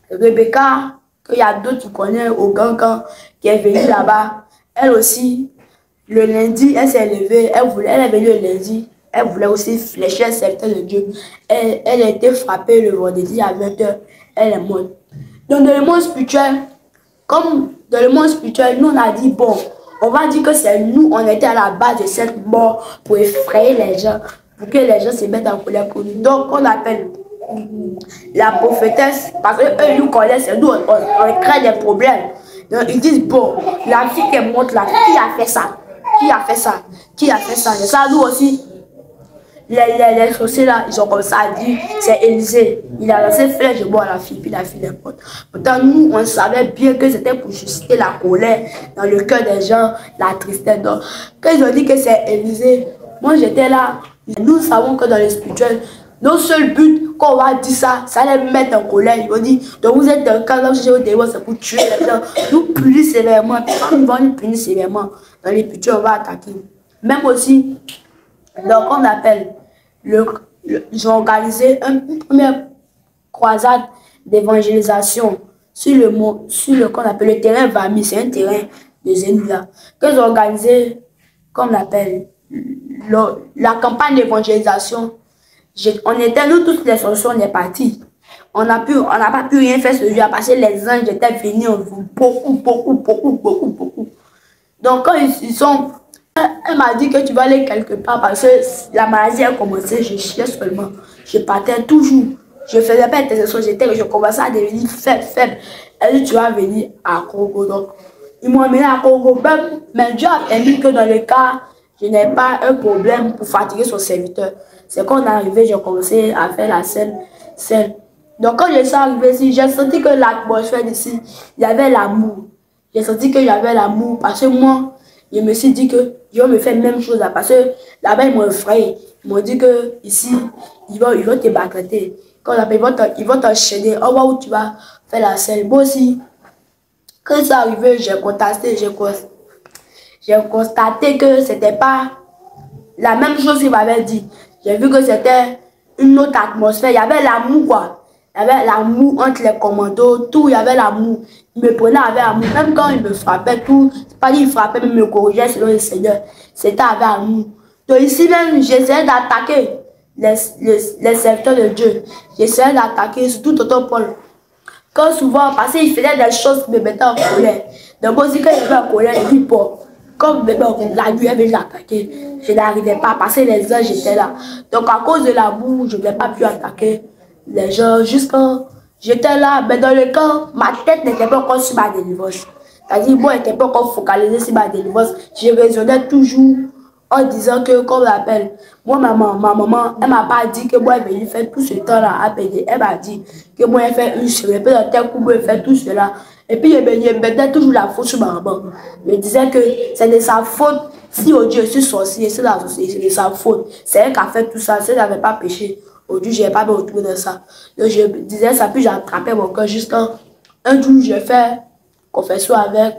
Rebecca, qu'il y a d'autres qui connaissent au Gangan, qui est venue là-bas. Elle aussi, le lundi, elle s'est levée. Elle est venue le lundi. Elle voulait aussi flécher le secteur de Dieu. Elle a été frappée le vendredi à 20h. Elle est morte. Donc, dans le monde spirituel, comme dans le monde spirituel, nous on a dit, bon, on va dire que c'est nous, on était à la base de cette mort pour effrayer les gens, pour que les gens se mettent en colère pour nous. Donc, on appelle la prophétesse, parce qu'eux nous connaissent, nous on crée des problèmes. Donc, ils disent, bon, la fille qui est morte là, qui a fait ça? Qui a fait ça? Qui a fait ça? Et ça, nous aussi. Les sorciers là, ils ont comme ça dit, c'est Élisée. Il a lancé flèche de bois à la fille, puis la fille est morte. Pourtant, nous, on savait bien que c'était pour susciter la colère dans le cœur des gens, la tristesse. Donc, quand ils ont dit que c'est Élisée, moi j'étais là. Nous savons que dans le spirituel, notre seul but, quand on va dire ça, ça allait mettre en colère. Ils vont dire, donc vous êtes dans le cas, là, c'est pour tuer les gens. Nous punir sévèrement. Puis quand nous allons nous punir sévèrement, dans les spirituels, on va attaquer. Même aussi, donc on appelle, ils ont organisé une première croisade d'évangélisation sur le qu'on appelle le terrain Vami, c'est un terrain de Zénula. Qu'ils ont organisé, comme on appelle, la campagne d'évangélisation. On était, nous tous les solutions, on est partis. On n'a pas pu rien faire ce jour parce que les anges étaient venus, beaucoup. Donc quand ils sont... Elle m'a dit que tu vas aller quelque part parce que la maladie a commencé, je chiais seulement. Je partais toujours. je faisais pas intercession, je commençais à devenir faible. Elle dit, tu vas venir à Congo. Donc, ils m'ont amené à Congo. Mais Dieu a permis que dans le cas, je n'ai pas un problème pour fatiguer son serviteur. C'est quand on est arrivé, j'ai commencé à faire la scène. Donc, quand je suis arrivé ici, j'ai senti que l'atmosphère d'ici, il y avait l'amour. J'ai senti qu'il y avait l'amour parce que moi, je me suis dit que je vais me faire la même chose là. Parce que là-bas, ils m'ont effrayé. Ils m'ont dit que ici, ils vont te maltraiter. Quand ils vont t'enchaîner. On voit où tu vas faire la scène. Moi aussi, quand c'est arrivé, j'ai constaté que c'était pas la même chose qu'il m'avait dit. J'ai vu que c'était une autre atmosphère. Il y avait l'amour, quoi. Il y avait l'amour entre les commandos, tout. Il y avait l'amour. Il me prenait avec amour. Même quand il me frappait, tout. C'est pas qu'il frappait, mais il me corrigeait selon le Seigneur. C'était avec amour. Donc ici même, j'essayais d'attaquer les serviteurs de Dieu. J'essayais d'attaquer, surtout Tonton Paul. Quand souvent, parce qu'il faisait des choses qui me mettaient en colère. Donc aussi, quand il était en colère, il dit, bon, comme la nuit avait attaqué, je n'arrivais pas parce que les anges étaient là. Donc à cause de l'amour, je n'ai pas pu attaquer les gens jusqu'à j'étais là, mais dans le camp, ma tête n'était pas encore sur ma délivrance. C'est-à-dire, moi, je n'étais pas encore focalisé sur ma délivrance. Je raisonnais toujours en disant que, comme on l'appelle, moi, ma maman, elle m'a pas dit que moi, je vais faire tout ce temps-là à payer. Elle m'a dit que moi, je fais une semaine, dans tel coup, moi, je fais tout cela. Et puis, je mettais toujours la faute sur ma maman. Je disais que c'est de sa faute. Si oh Dieu, je suis sorcier, c'est de sa faute. C'est elle qui a fait tout ça. Si elle n'avait pas péché, oh Dieu, je n'ai pas me retrouver dans ça. Donc, je disais ça, puis j'attrapais mon cœur jusqu'à un jour, j'ai fait confession avec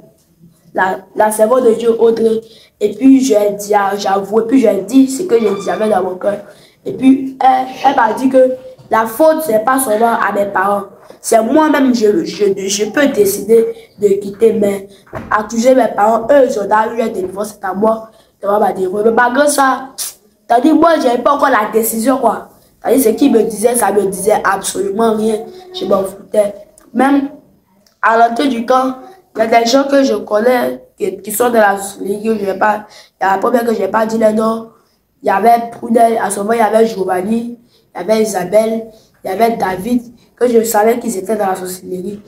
la servante de Dieu, Audrey. Et puis, j'ai avoué, puis j'ai dit ce que j'avais dans mon cœur. Et puis, elle m'a dit que la faute, ce n'est pas seulement à mes parents. C'est moi-même, je peux décider de quitter, mais accuser mes parents, eux, ils ont eu un délivrance, c'est à moi de ma délivrance. Mais malgré ça, c'est-à-dire, moi, je n'avais pas encore la décision, quoi. C'est-à-dire, ce qu'ils me disaient, ça me disait absolument rien. Je m'en foutais. Même à l'entrée du camp, il y a des gens que je connais qui sont de la société, il y a la première que je n'ai pas dit les noms. Il y avait Prudel, à ce moment, il y avait Giovanni, il y avait Isabelle, il y avait David, que je savais qu'ils étaient dans la société.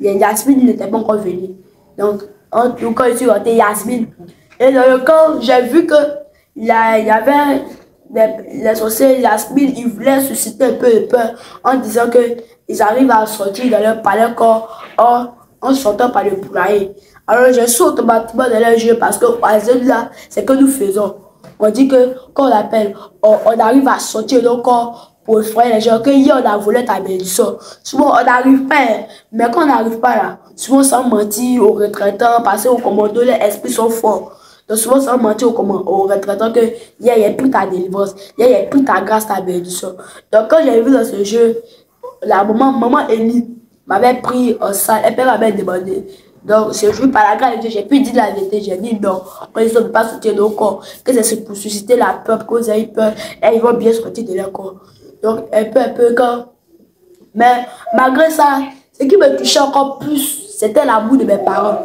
Yasmine n'était pas encore venue. Donc, en tout cas, je suis rentré Yasmine. Et dans le camp, j'ai vu que il y avait les sorciers, Yasmine, ils voulaient susciter un peu de peur en disant qu'ils arrivent à sortir dans leur palais corps en sortant par le poulailler. Alors, je suis automatiquement dans leur jeu parce que là, c'est ce que nous faisons. On dit que, quand on l'appelle, on arrive à sortir nos corps pour effrayer les gens, que hier on a volé ta bénédiction. Souvent on n'arrive pas, mais quand on n'arrive pas là, souvent sans mentir aux retraitants, parce qu'au commando, les esprits sont forts. Donc souvent sans mentir aux retraitants que hier il n'y a plus ta délivrance, hier il n'y a plus ta grâce, ta bénédiction. Donc quand j'ai vu dans ce jeu, la maman Elie m'avait pris en salle, elle m'avait demandé. Donc, ce jour, par la grâce de Dieu, j'ai pu dire la vérité. J'ai dit non, quand ils ne veulent pas sortir de leur corps, que c'est pour susciter la peur, que vous avez peur, et ils vont bien sortir de leur corps. Donc, un peu quand. Mais malgré ça, ce qui me touchait encore plus, c'était l'amour de mes parents.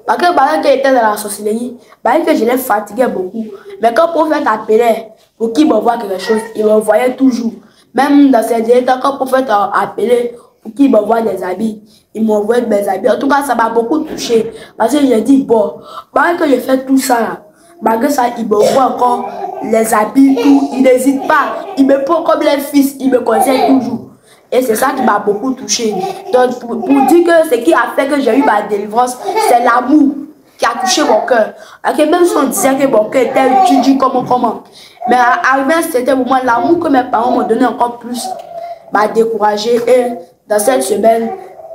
Parce que pendant qu'ils étaient dans la sorcellerie, que je les fatiguais beaucoup. Mais quand le prophète appelait pour qu'il m'envoie quelque chose, il m'envoyait toujours. Même dans ces derniers temps, quand le prophète appelait pour qu'il m'envoie des habits, il m'envoie mes habits. En tout cas, ça m'a beaucoup touché. Parce que j'ai dit, bon, malgré que je fais tout ça, là, malgré ça, il m'envoie encore les habits, tout. Il n'hésite pas. Il me prend comme les fils, il me conseille toujours. Et c'est ça qui m'a beaucoup touché. Donc, pour dire que ce qui a fait que j'ai eu ma délivrance, c'est l'amour qui a touché mon cœur. Même si on disait que mon cœur était tu comment. Mais arrivé à un certain moment, l'amour que mes parents m'ont donné encore plus m'a découragé. Et dans cette semaine,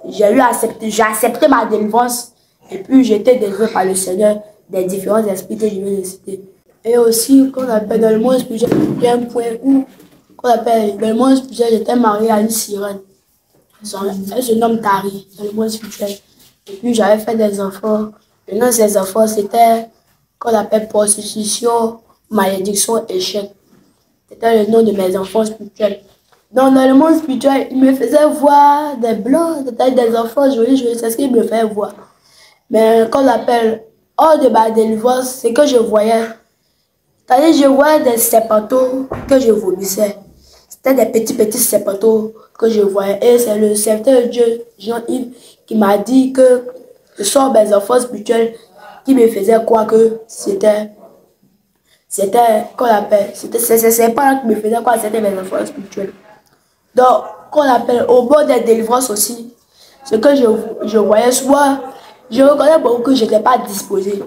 j'ai accepté ma délivrance. Et puis, j'ai été délivré par le Seigneur des différents esprits que je viens de citer. Et aussi, qu'on appelle dans le monde spirituel, il y a un point où qu'on appelle dans le monde spirituel, j'étais marié à une sirène. Elle se nomme Tari, dans le monde spirituel. Et puis j'avais fait des enfants. Le nom de ces enfants, c'était qu'on appelle prostitution, malédiction, échec. C'était le nom de mes enfants spirituels. Donc dans le monde spirituel, il me faisait voir des blancs, c'était des enfants jolis, c'est ce qu'il me fait voir. Mais qu'on appelle hors de ma délivrance, c'est que je voyais. C'est-à-dire, je voyais des serpentaux que je vomissais. C'était des petits serpentaux que je voyais. Et c'est le serviteur de Dieu, Jean-Yves, qui m'a dit que ce sont mes enfants spirituels qui me faisaient croire que qu'on appelle, c'est pas là qui me faisait croire que c'était mes enfants spirituels. Donc, qu'on appelle au bord des délivrances aussi, ce que je voyais soit, je reconnais beaucoup que je n'étais pas disposé.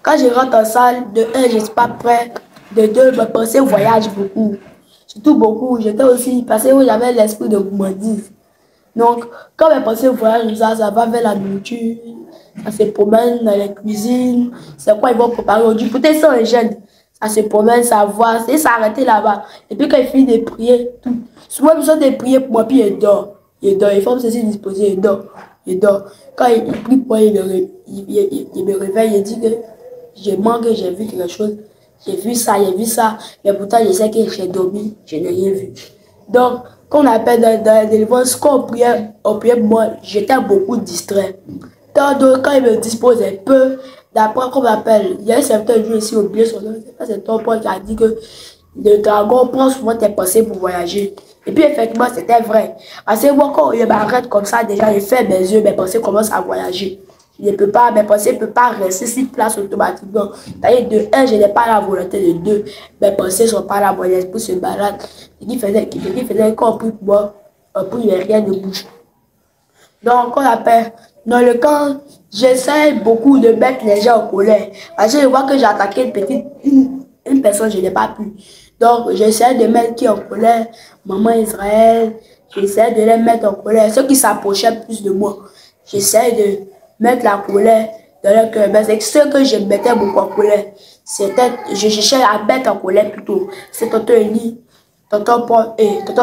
Quand je rentre en salle, de un, je ne suis pas prêt, de deux, mes pensées voyagent beaucoup. Surtout beaucoup, j'étais aussi, parce que j'avais l'esprit de gourmandise. Donc, quand mes pensées voyagent, ça va vers la nourriture, ça se promène dans les cuisines, c'est quoi ils vont préparer aujourd'hui. Peut-être sans les jeunes, ça se promène, ça voit, c'est s'arrêter là-bas. Et puis quand il finit de prier, tout. Souvent, il besoin de prier pour moi, puis il dort. Il dort, il faut me cesser disposer, il dort. Il dort. Quand il prie pour moi, il me réveille, il dit que je manque, j'ai vu quelque chose. J'ai vu ça, mais pourtant je sais que j'ai dormi, je n'ai rien vu. Donc, quand on appelle dans la délivrance, quand on priait pour moi, j'étais beaucoup distrait. Donc, quand il me dispose un peu, d'après qu'on m'appelle, il y a un certain jour ici, oublié son nom, c'est ton pote qui a dit que le dragon prend souvent tes pensées pour voyager. Et puis effectivement, c'était vrai. Parce que moi, quand je m'arrête comme ça, déjà, je ferme mes yeux, mes pensées commencent à voyager. Je ne peux pas, mes pensées ne peuvent pas rester sur place automatiquement. C'est-à-dire, de un, je n'ai pas la volonté, de deux, mes pensées ne sont pas là, mon esprit se balade. Ce qui faisait qu'on prie pour moi, rien ne bouge. Donc, on appelle, dans le camp, j'essaie beaucoup de mettre les gens en colère. Parce que je vois que j'ai attaqué une personne, je n'ai pas pu. Donc, j'essaie de mettre qui en colère, maman Israël, j'essaie de les mettre en colère. Ceux qui s'approchaient plus de moi, j'essaie de mettre la colère dans leur cœur. Mais c'est ceux que je mettais beaucoup en colère. Je cherchais à mettre en colère plutôt. C'est tonton Eli, tonton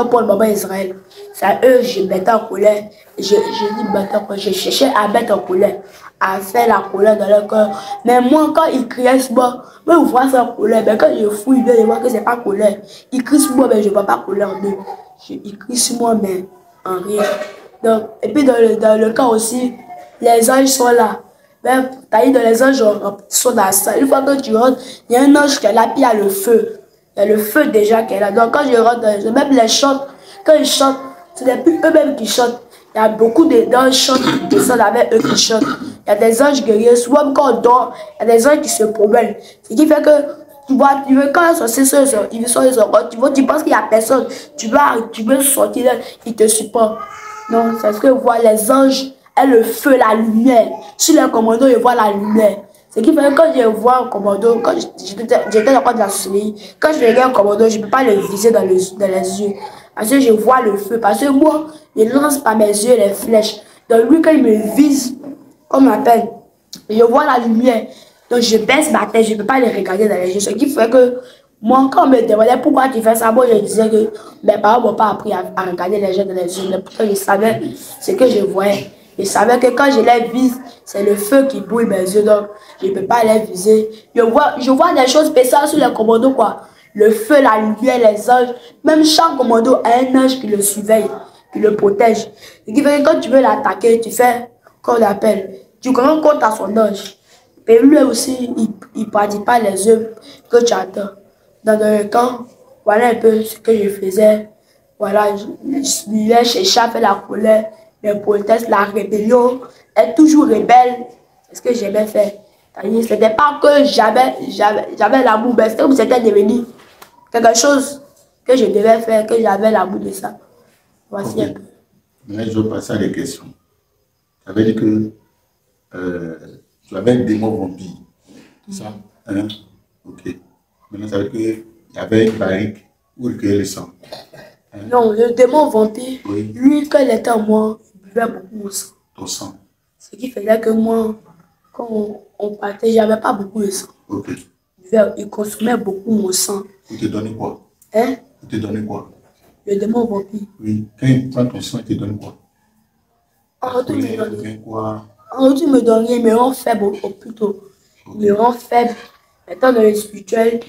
Paul, maman Israël. C'est à eux que je mettais en colère. Je cherchais à mettre en colère, à faire la colère dans leur cœur. Mais moi, quand ils criaient sur moi, je vois ça en colère. Mais quand je fouille, je vois que c'est pas colère. Ils crient sur moi, mais je ne vois pas colère en eux. Ils crient sur moi, mais en rien. Donc, et puis dans le cas aussi, les anges sont là. Même, t'as dit dans les anges sont dans la salle. Une fois que tu rentres, il y a un ange qui est là, puis il y a le feu. Il y a le feu déjà qui est là. Donc quand je rentre, même les chantent, quand ils chantent, ce n'est plus eux-mêmes qui chantent. Il y a beaucoup d'anges qui chantent, qui descendent avec eux qui chantent. Il y a des anges guerriers. Souvent quand on dort, il y a des anges qui se promènent. Ce qui fait que tu vois, quand ils sont tu penses qu'il n'y a personne. Tu veux sortir là, ils te supportent. Non, c'est ce que voient les anges et le feu, la lumière. Sur les commandos, je vois la lumière. Ce qui fait que quand je vois un commando, quand j'étais encore dans la société, quand je regarde un commando, je ne peux pas le viser dans les yeux. Parce que je vois le feu. Parce que moi, je lance par mes yeux les flèches. Donc lui, quand il me vise, comme on appelle, je vois la lumière. Donc je baisse ma tête, je ne peux pas les regarder dans les yeux. Ce qui fait que moi, quand on me demandait pourquoi tu fais ça, moi je disais que mes parents ne m'ont pas appris à regarder les gens dans les yeux. Mais pourtant, je savais ce que je voyais. Je savais que quand je les vise, c'est le feu qui brûle mes yeux. Donc, je ne peux pas les viser. Je vois des choses spéciales sur les commandos, quoi. Le feu, la lumière, les anges. Même chaque commando a un ange qui le surveille, qui le protège. Ce qui fait que quand tu veux l'attaquer, tu fais, qu'on appelle, tu rends compte à son ange. Et lui aussi, il ne pratique pas les œuvres que tu attends. Dans le camp, voilà un peu ce que je faisais. Voilà, je cherchais à faire la colère, les protestes, la rébellion, être toujours rebelle. C'est ce que j'aimais faire. Ce n'était pas que j'avais l'amour, mais c'était comme c'était devenu quelque chose que je devais faire, que j'avais l'amour de ça. Voici un peu. Maintenant, je vais passer à des questions. Tu avais dit que tu avais un démon vampire. C'est ça? Hein? Ok. Maintenant, ça veut dire qu'il y avait une barrique où il cueillait le sang. Hein? Non, le démon vampire, oui. Lui, quand il était en moi, il buvait beaucoup mon sang. Ton sang. Ce qui faisait que moi, quand on partait, j'avais pas beaucoup de sang. Ok. Il consommait beaucoup mon sang. Il te donnait quoi? Hein? Il te donnait quoi? Le démon vampire. Oui. Quand il prend ton sang, il te donne quoi? En retour, il me donne rien. Quoi? En retour, il me donne rien, il me rend faible plutôt. Okay. Il me rend faible. Étant dans le spirituel,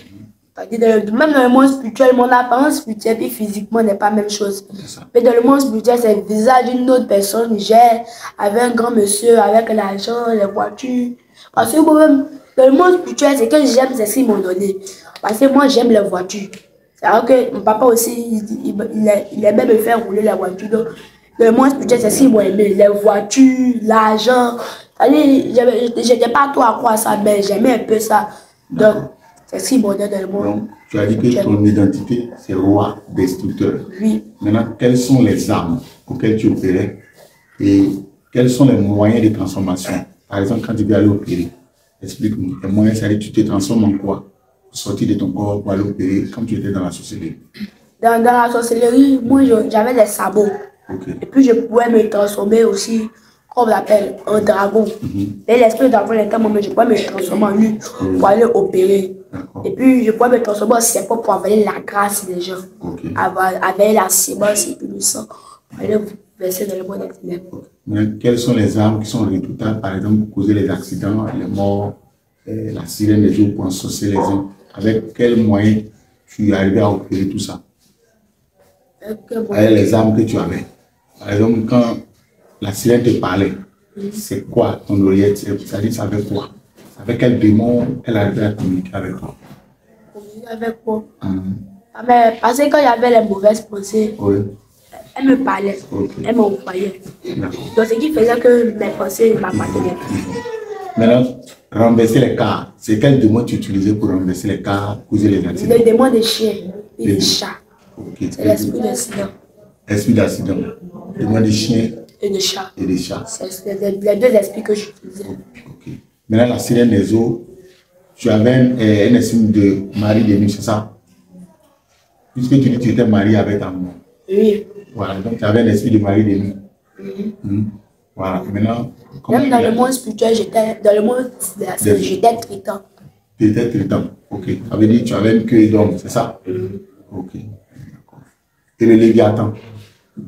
même dans le monde spirituel, mon apparence spirituelle et physiquement n'est pas la même chose. Mais dans le monde spirituel, c'est le visage d'une autre personne. J'ai avec un grand monsieur, avec l'argent, les voitures. Parce que moi-même, dans le monde spirituel, ce que j'aime, c'est ce qu'ils m'ont donné. Parce que moi, j'aime les voitures. Alors que mon papa aussi, il aimait me faire rouler la voiture. Donc, le moins spirituel, c'est ce qu'il m'a aimé. Les voitures, l'argent. J'étais pas trop accro à ça, mais j'aimais un peu ça. Donc, c'est ce qui m'a donné dans le monde. Donc, tu as dit que ton identité, c'est roi destructeur. Oui. Maintenant, quelles sont les armes auxquelles tu opérais et quels sont les moyens de transformation? Par exemple, quand tu veux aller opérer, explique-nous. Les moyens, c'est-à-dire que tu te transformes en quoi? Sortir de ton corps pour aller opérer quand tu étais dans la sorcellerie. Dans la sorcellerie, moi, j'avais des sabots. Okay. Et puis, je pouvais me transformer aussi, comme on l'appelle, un dragon. Et l'esprit de dragon était moi, mais je pouvais me transformer en lui pour aller opérer. Et puis, je pouvais me transformer en serpent pour avaler la grâce des gens. Okay. Avaler la sémence et puis le sang pour aller verser dans le monde des ténèbres. Quelles sont les armes qui sont redoutables, par exemple, pour causer les accidents, les morts, la sirène des eaux pour ensorcer les hommes? Avec quels moyens tu arrivais à opérer tout ça? Avec les armes que tu avais. Par exemple, quand la sirène te parlait, c'est quoi ton oreillette? C'est-à-dire, ça avait quoi? Avec quel démon elle arrivait à communiquer avec toi? Communiquer avec quoi? Mais parce que quand il y avait les mauvaises pensées, oui, elle me parlait, elle m'envoyait. Donc, ce qui faisait que mes pensées m'appartenaient. Maintenant, renverser les cas, c'est quel démon tu utilisais pour renverser les cas, causer les accidents? Le démon des chiens et des chats. Okay. C'est l'esprit d'accident. Esprit d'accident. Démon des chiens et des chats. Et des chats. C'est les deux esprits que j'utilisais. Okay. Maintenant, la sirène des eaux, tu avais un esprit de mari de nuit, c'est ça? Puisque tu dis que tu étais marié avec ta maman. Oui. Voilà, donc tu avais un esprit de mari de nuit. Voilà, maintenant. Même dans le monde spirituel, dans le monde de la scène, j'étais traitant. Tu étais traitant, ok. Ça veut dire que tu avais une queue d'homme, c'est ça? Ok. Et le Léviathan.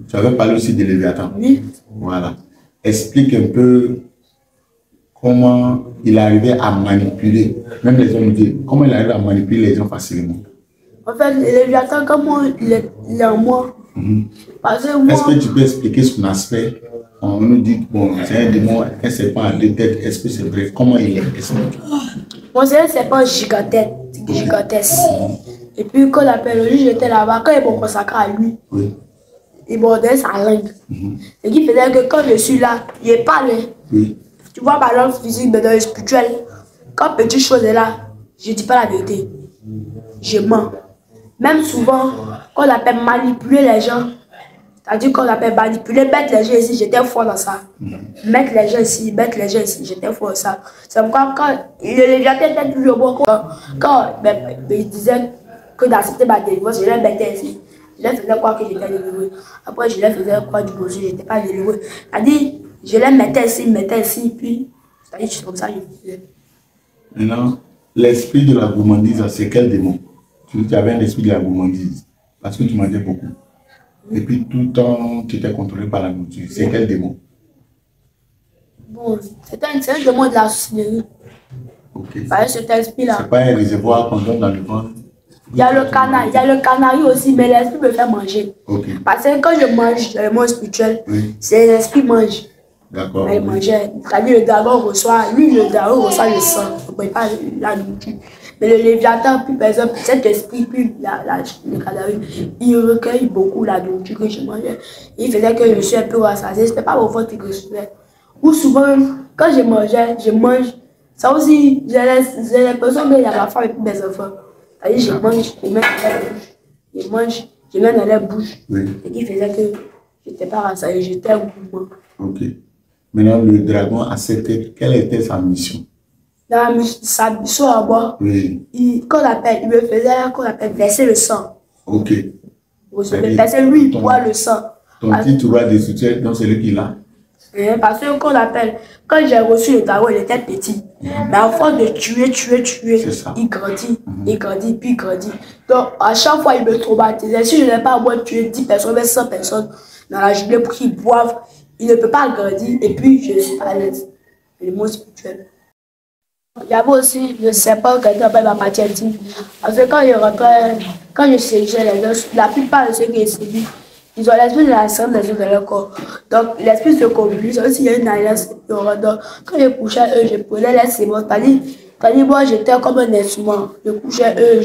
Tu avais parlé aussi de Léviathan. Oui. Voilà. Explique un peu comment il arrivait à manipuler, même les hommes disent, comment il arrivait à manipuler les gens facilement. En fait, le Léviathan, comment il est en moi. Parce que moi. Est-ce que tu peux expliquer son aspect? On nous dit que bon, c'est un démon, un serpent à deux têtes. Est-ce que c'est vrai? Comment il est? Bon, c'est un serpent gigantesque. Et puis, quand l'appel lui, j'étais là-bas, quand ils m'ont consacré à lui, il m'a donné sa langue. Ce qui faisait que quand je suis là, il parle. Tu vois, par exemple, physique, mais dans le spirituel, quand petite chose est là, je ne dis pas la vérité. Je mens. Même souvent, quand on appelle manipuler les gens, c'est-à-dire qu'on appelle manipuler, mettre les gens ici, j'étais fort dans ça. Mettre les gens ici, j'étais fort dans ça. C'est pourquoi quand le Léviathan était toujours bon, quand il disait que d'accepter ma délivrance, je les mettais ici. Je les faisais croire que j'étais délivré. Après, je les faisais croire du bonjour, je n'étais pas délivré. C'est-à-dire, je les mettais ici, puis, c'est-à-dire, c'est comme ça que je faisais. Maintenant, l'esprit de la gourmandise, c'est quel démon? Tu avais un esprit de la gourmandise, parce que tu mangeais beaucoup. Et puis tout le temps, tu étais contrôlé par la nourriture. C'est quel démon? Bon, c'est un démon de la sorcellerie. Ok. Cet esprit-là. C'est pas un réservoir qu'on donne dans le ventre? Il y a le canari aussi, mais l'esprit me fait manger. Okay. Parce que quand je mange dans le monde spirituel, c'est l'esprit mange. D'accord. Il mangeait. C'est-à-dire le dragon reçoit le sang. On ne peut pas la nourriture. Mais le Léviathan, puis par exemple, cet esprit, puis le cadavre, il recueille beaucoup la nourriture que je mangeais. Il faisait que je suis un peu rassasié. Ce n'était pas au ventre que je faisais. Ou souvent, quand je mange. Ça aussi, j'ai l'impression qu'il y a ma femme et puis mes enfants. C'est-à-dire, je mange, je mets dans la bouche. Je mange, je mets dans la bouche. Ce qui faisait que je n'étais pas rassasié, j'étais un gourmand. Ok. Maintenant, le dragon a accepté. Quelle était sa mission? Sa mission à moi, il me faisait verser le sang. Ok. Parce que lui, il boit le sang. Ton titre roi de soutien, donc c'est lui qui l'a. Parce que quand j'ai reçu le dragon, il était petit. Mais à force de tuer, il grandit, puis il grandit. Donc, à chaque fois, il me traumatisait. Si je n'ai pas à moi tuer 10 personnes, même 100 personnes dans la journée pour qu'ils boivent, il ne peut pas grandir. Et puis, je suis à l'aise. Le mot spirituel. Il y avait aussi le serpent qui était en ma partie intime. Parce que quand je rentrais, quand je séduisais les gens, la plupart de ceux qui séduisent, ils ont l'esprit de la scène dans leur corps. Donc l'esprit se communique. S'il y a une alliance, donc quand je couchais eux, je prenais les séments. C'est-à-dire, Tandis moi, j'étais comme un instrument. Je couchais eux,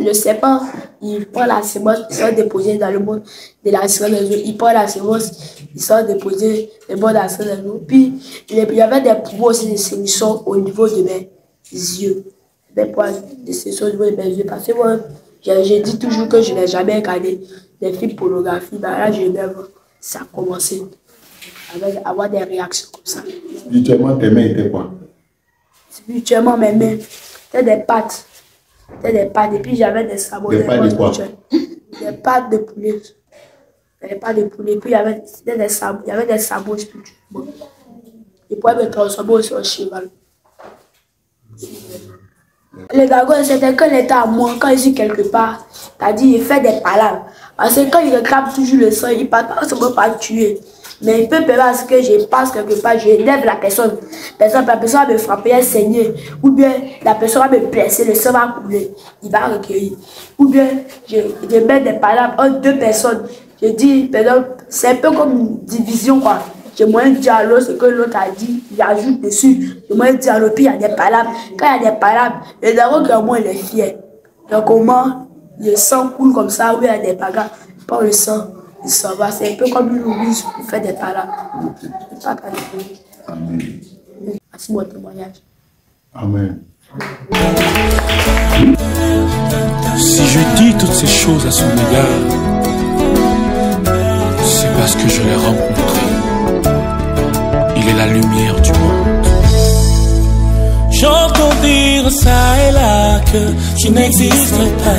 le serpent, il prend la sémence, il sort déposer dans le monde de la sémence des eaux. Il prend la sémence, il sort déposer le monde de la sémence des eaux. Puis, il y avait des pouvoirs aussi de séduction au niveau de mes yeux. Des pouvoirs de séduction au niveau de mes yeux. Parce que moi, j'ai dit toujours que je n'ai jamais regardé des films pornographiques. Ben là, ça a commencé à avoir des réactions comme ça. Spirituellement, tes mains étaient quoi? Spirituellement, mes mains, c'était des pattes. C'était des pattes. Et puis j'avais des sabots. Des pattes de quoi? Des pattes de poulet. Des pattes de poulet. Puis il y avait des sabots spirituellement. Je pouvais me transformer aussi en cheval. Le dragon, c'était quand il était à moi, quand il dit quelque part, c'est-à-dire il fait des palabres. Parce que quand il réclame toujours le sang, il ne peut pas seulement pas tuer. Mais il peut permettre que je passe quelque part, je lève la personne. Par exemple, la personne va me frapper, elle saigner. Ou bien la personne va me blesser, le sang va couler. Il va recueillir. Ou bien je mets des palabres entre deux personnes. Je dis, par exemple, c'est un peu comme une division, quoi. Je moyen de dire à l'autre ce que l'autre a dit, il ajoute dessus. Je moyen de dire à l'autre, puis il y a des palabres. Quand il y a des palabres, le dragon, clairement, il est fier. Donc, comment le sang coule comme ça, où il y a des palabres, par le sang. Ça va, c'est un peu comme une rouge pour faire des palabres. Amen. Merci pour votre témoignage. Amen. Si je dis toutes ces choses à son égard, c'est parce que je l'ai rencontré. Il est la lumière du monde. J'entends dire ça et là que tu n'existes pas.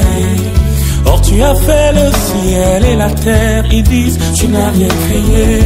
Or tu as fait le ciel et la terre, ils disent tu n'as rien créé.